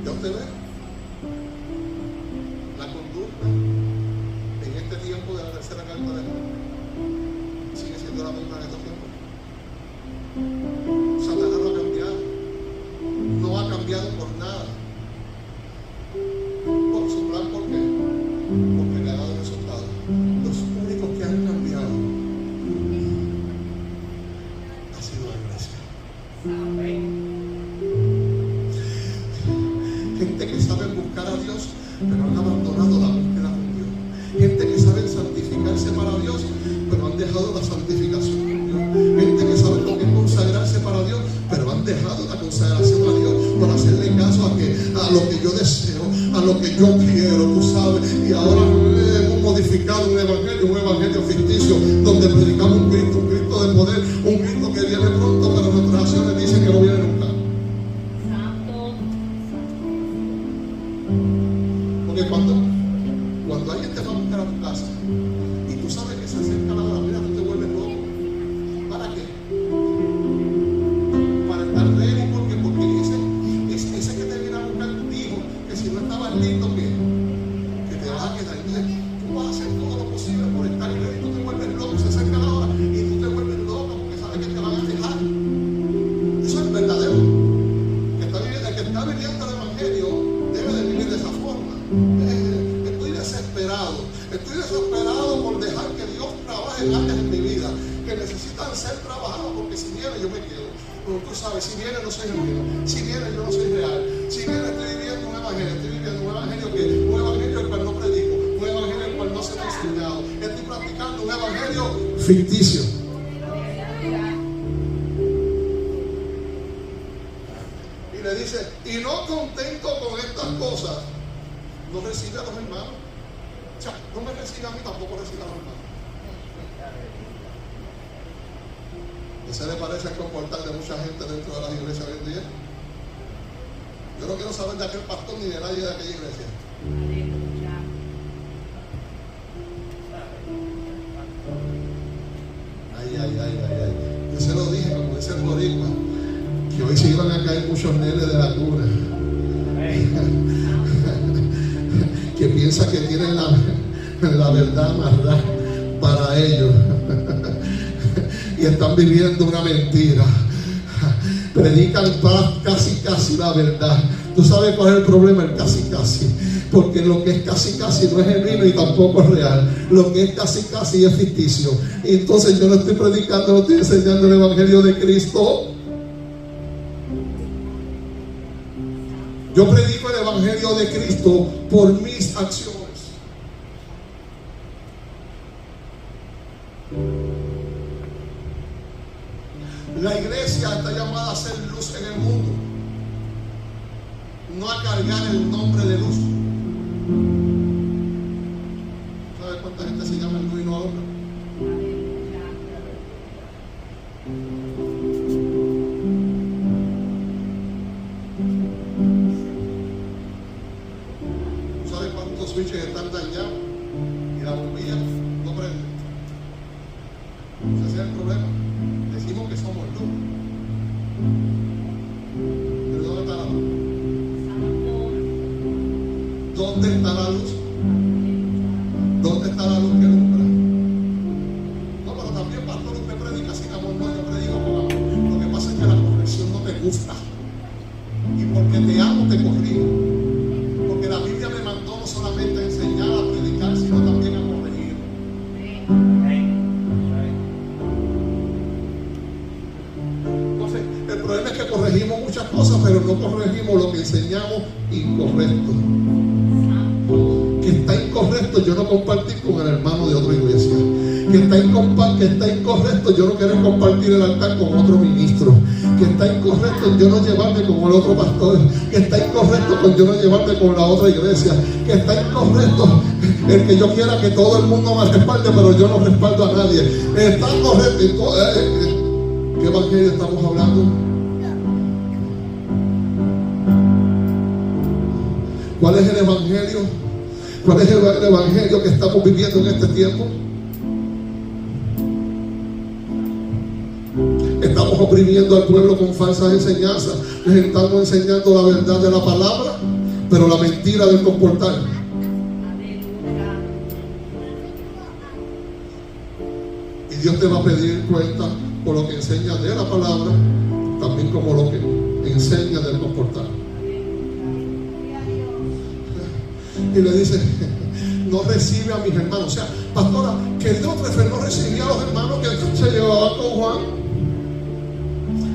¿Ya usted ve? La conducta en este tiempo de la tercera carta de Juan sigue siendo la misma en estos tiempos. Satanás no ha cambiado. No ha cambiado por nada. Por su plan, ¿por qué? Porque le ha dado resultados. Los únicos que han cambiado ha sido la iglesia. Gente que sabe buscar a Dios, pero han abandonado la búsqueda con Dios. Gente que sabe santificarse para Dios, pero han dejado la santificación con Dios. Gente que sabe lo que es consagrarse para Dios, pero han dejado la consagración a Dios por hacerle caso a lo que yo deseo, a lo que yo quiero, tú sabes. Y ahora hemos modificado un evangelio ficticio, donde predicamos un Cristo de poder, un Cristo que viene pronto, pero nuestras acciones dicen que no viene nunca. Porque cuando alguien te va a buscar a tu casa y tú sabes que se acerca la hora, mira, tú te vuelves loco. ¿Para qué? Para estar ready, porque ese que te viene a buscar dijo que si no estabas listo, que te vas a quedar. Entonces, tú vas a hacer todo lo posible por estar ready. Tú te vuelves loco, se acerca la hora y tú te vuelves loco porque sabes que te van a dejar. Eso es verdadero. El que está viviendo el evangelio debe de vivir de esa forma. Estoy desesperado por dejar que Dios trabaje en áreas en mi vida que necesitan ser trabajadas, porque si viene yo me quedo. Pero tú sabes, si viene no soy genuino, si viene yo no soy real, si viene estoy viviendo un evangelio el cual no predico, un evangelio el cual no se me ha enseñado, estoy practicando un evangelio ficticio. Y le dice, y no contento con estas cosas, no recibe a los hermanos. O sea, no me recibe a mí, tampoco recibe a los hermanos. ¿Ese le parece el comportar de mucha gente dentro de las iglesias hoy en día? Yo no quiero saber de aquel pastor ni de nadie de aquella iglesia. Ay. Yo se lo dije, como dice el boricua, que hoy se iban a caer muchos nenes de la cuna. Que piensa que tienen la verdad amarrada para ellos y están viviendo una mentira. Predican casi la verdad. ¿Tú sabes cuál es el problema? El casi. Porque lo que es casi no es genuino y tampoco es real. Lo que es casi es ficticio. Y entonces yo no estoy predicando, no estoy enseñando el evangelio de Cristo. Yo predico el evangelio de Cristo por mis acciones. La iglesia está llamada a ser luz en el mundo, no a cargar el nombre de luz. ¿Sabes cuánta gente se llama luz y no alumbra? ¿Sabes cuántos switches están dañados y la bombilla no prende? Ese es el problema. Decimos que somos luz, pero ¿dónde está la luz? ¿Dónde está la luz? ¿Dónde está la luz que alumbra? No, pero también, pastor, usted predica sin amor. No, yo predico con amor. Lo que pasa es que la corrección no te gusta, y porque te amo te corrijo, porque la Biblia me mandó no solamente a enseñar, a predicar, sino también a corregir. El problema es que corregimos muchas cosas, pero no corregimos lo que enseñamos incorrecto. Que está incorrecto yo no compartir con el hermano de otra iglesia. Que está incorrecto yo no querer compartir el altar con otro ministro. que está incorrecto en yo no llevarme como el otro pastor, que está incorrecto con yo no llevarme con la otra iglesia, que está incorrecto el que yo quiera que todo el mundo me respalde, pero yo no respaldo a nadie. Está correcto. ¿Qué evangelio estamos hablando? ¿Cuál es el evangelio? ¿Cuál es el evangelio que estamos viviendo en este tiempo? Estamos oprimiendo al pueblo con falsas enseñanzas. Les estamos enseñando la verdad de la palabra, pero la mentira del comportar. Y Dios te va a pedir cuenta por lo que enseña de la palabra, también como lo que enseña del comportar. Y le dice, no recibe a mis hermanos. O sea, pastora, que Diótrefes no recibía a los hermanos que se llevaban con Juan.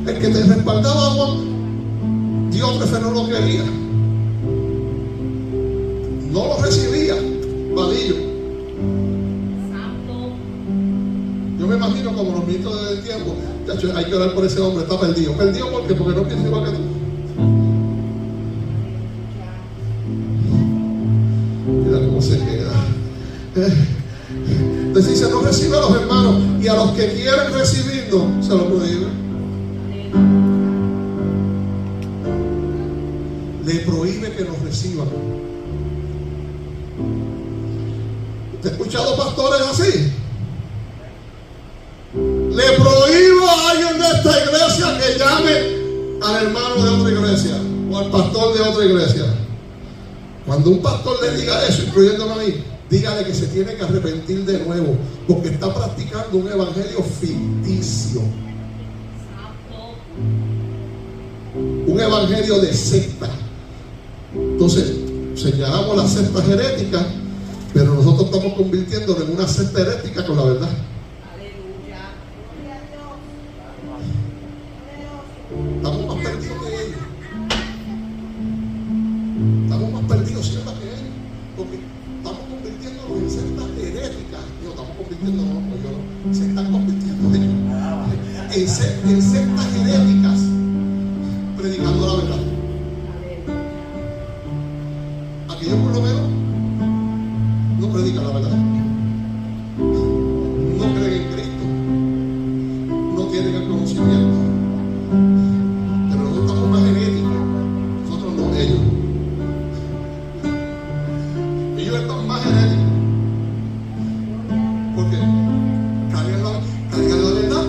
El que te respaldaba a Juan, Diótrefes no lo quería. No lo recibía, Vadillo. Yo me imagino como los ministros del tiempo, hay que orar por ese hombre, está perdido. ¿Perdido por qué? Porque no piensa igual que tú. Mira cómo se queda. Entonces dice, no recibe a los hermanos, y a los que quieren recibirnos, se los prohíbe. Le prohíbe que nos reciban. ¿Te he escuchado pastores así? Le prohíbo a alguien de esta iglesia que llame al hermano de otra iglesia o al pastor de otra iglesia. Cuando un pastor le diga eso, incluyéndome a mí, dígale que se tiene que arrepentir de nuevo, porque está practicando un evangelio ficticio, un evangelio de secta. Entonces señalamos las sectas heréticas, pero nosotros estamos convirtiéndolo en una secta herética con la verdad. Estamos más perdidos que ellos. Estamos más perdidos siempre que ellos, porque estamos convirtiéndonos en sectas heréticas. No, estamos convirtiéndonos, se están convirtiendo ellos en sectas heréticas, predicando la verdad. Aquellos por lo menos no predican la verdad, no creen en Cristo, no tienen el conocimiento. Pero nosotros estamos más genéticos, nosotros no, ellos. Ellos están más genéticos, porque cargan la verdad,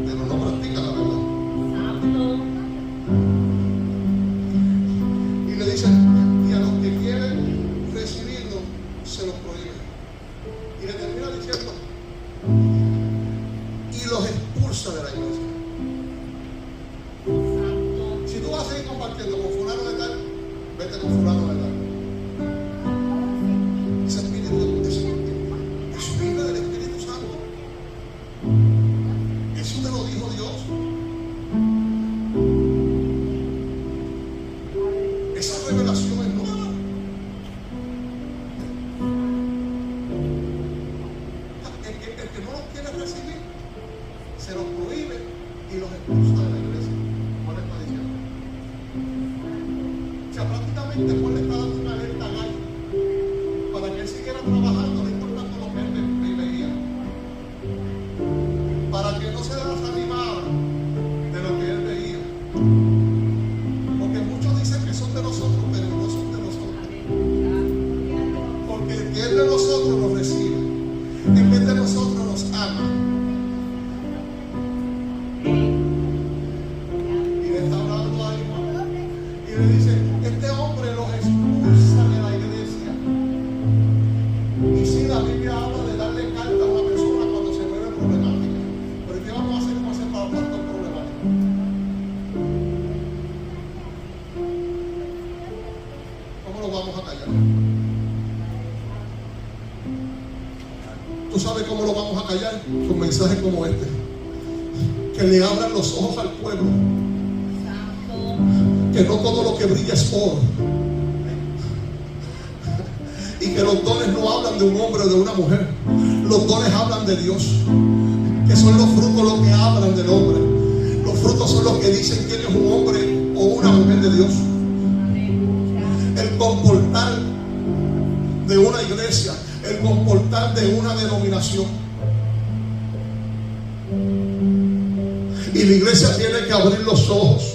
pero no practican la verdad. Y le dicen, y a los que quieren recibirlo, se los prohíben. Y le termina diciendo, y los expulsa de la iglesia. Si tú vas a seguir compartiendo con fulano de tal, vete con fulano de tal. Ese espíritu, eso viene del Espíritu Santo. Eso te lo dijo Dios. Esa revelación es nueva. El que no los quiere recibir, se los prohíbe y los expulsa de la iglesia. ¿Cuál está diciendo? O sea, prácticamente Juan le está dando una alerta a Gallo para que él siguiera trabajando, no importando lo que él veía, para que no se desanimara de lo que él veía, porque muchos dicen que son de nosotros, pero no son de nosotros, porque el que es de nosotros nos recibe, el que es de nosotros nos ama. Y le está hablando a Juan y le dice, este hombre los expulsa de la iglesia. Y si la Biblia habla de darle carta a una persona cuando se vuelve problemática, pero ¿qué vamos a hacer con ese pastor problemático? ¿Cómo lo vamos a callar? ¿Tú sabes cómo lo vamos a callar? Con mensajes como este, que le abran los ojos al pueblo, que no todo lo que brilla es oro, y que los dones no hablan de un hombre o de una mujer, los dones hablan de Dios, que son los frutos los que hablan del hombre. Los frutos son los que dicen quién es un hombre o una mujer de Dios. El comportar de una iglesia, el comportar de una denominación. Y la iglesia tiene que abrir los ojos.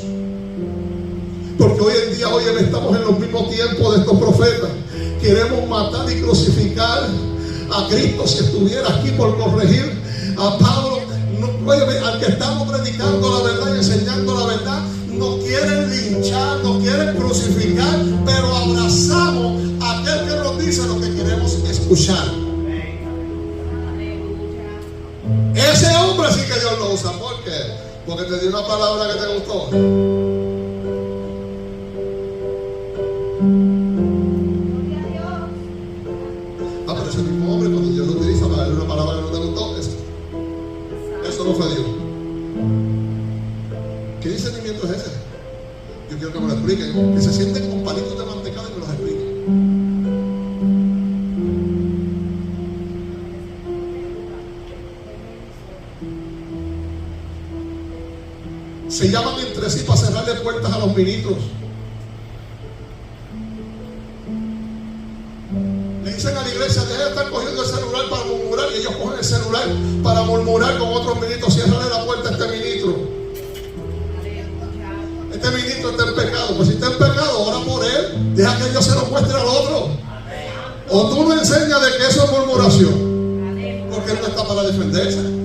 Porque hoy en día, estamos en los mismos tiempos de estos profetas. Queremos matar y crucificar a Cristo si estuviera aquí por corregir a Pablo. Al que estamos predicando la verdad y enseñando la verdad, nos quieren linchar, nos quieren crucificar, pero abrazamos a aquel que nos dice lo que queremos escuchar. Ese hombre sí que Dios lo usa. ¿Por qué? Porque te dio una palabra que te gustó. Pero ese mismo hombre, cuando Dios lo utiliza para darle una palabra que no te gustó, eso no fue Dios. ¿Qué discernimiento es ese? Yo quiero que me lo expliquen. Que se sienten con palitos de mantecado y me los expliquen. Se llaman entre sí para cerrarle puertas a los ministros. Le dicen a la iglesia: deja de estar cogiendo el celular para murmurar. Y ellos cogen el celular para murmurar con otros ministros. Ciérrale la puerta a este ministro. Este ministro está en pecado. Pues si está en pecado, ora por él. Deja que Dios se lo muestre al otro. O tú no enseñas de que eso es murmuración, porque él no está para defenderse.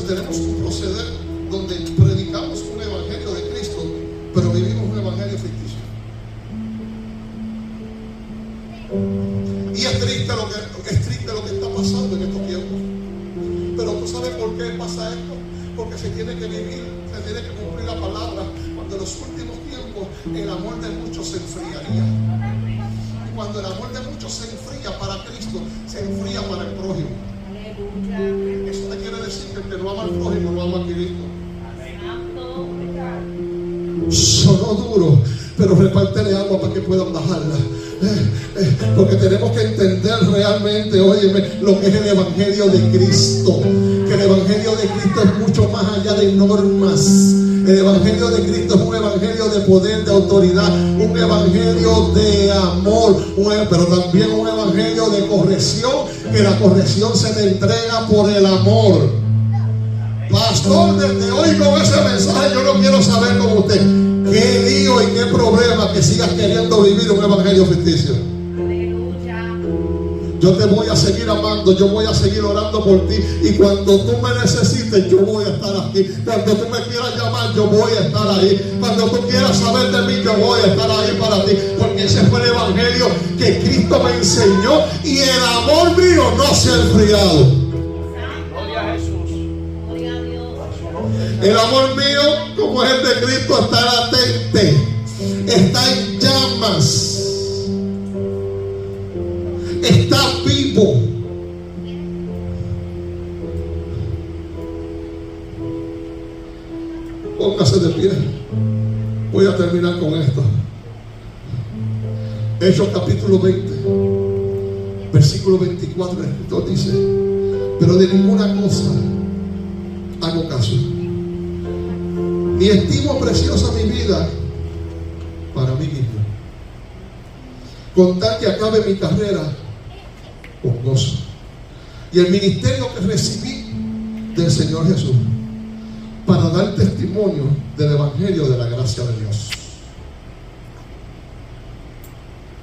Tenemos un proceder donde predicamos un evangelio de Cristo, pero vivimos un evangelio ficticio. Y es triste lo que está pasando en estos tiempos. Pero tú sabes por qué pasa esto. Porque se tiene que vivir, se tiene que cumplir la palabra. Cuando en los últimos tiempos el amor de muchos se enfriaría. Y cuando el amor de muchos se enfría para Cristo, se enfría para el prójimo. Eso te quiere decir que el que no ama al prójimo no ama a Cristo. Sonó duro, pero repártele agua para que puedan bajarla. Porque tenemos que entender realmente, óyeme, lo que es el evangelio de Cristo. Que el evangelio de Cristo es mucho más allá de normas. El evangelio de Cristo es un evangelio de poder, de autoridad, un evangelio de amor, pero también un evangelio de corrección, que la corrección se le entrega por el amor. Pastor, desde hoy con ese mensaje yo no quiero saber con usted qué lío y qué problema que sigas queriendo vivir un evangelio ficticio. Yo te voy a seguir amando, yo voy a seguir orando por ti. Y cuando tú me necesites, yo voy a estar aquí. Cuando tú me quieras llamar, yo voy a estar ahí. Cuando tú quieras saber de mí, yo voy a estar ahí para ti. Porque ese fue el evangelio que Cristo me enseñó. Y el amor mío no se ha enfriado. Gloria a Jesús. Gloria a Dios. El amor mío, como es el de Cristo, está latente. Está en llamas. Está vivo. Póngase de pie. Voy a terminar con esto. Hechos capítulo 20, versículo 24. El escritor dice: pero de ninguna cosa hago caso, ni estimo preciosa mi vida para mí mismo, con tal que acabe mi carrera con gozo y el ministerio que recibí del Señor Jesús, para dar testimonio del evangelio de la gracia de Dios.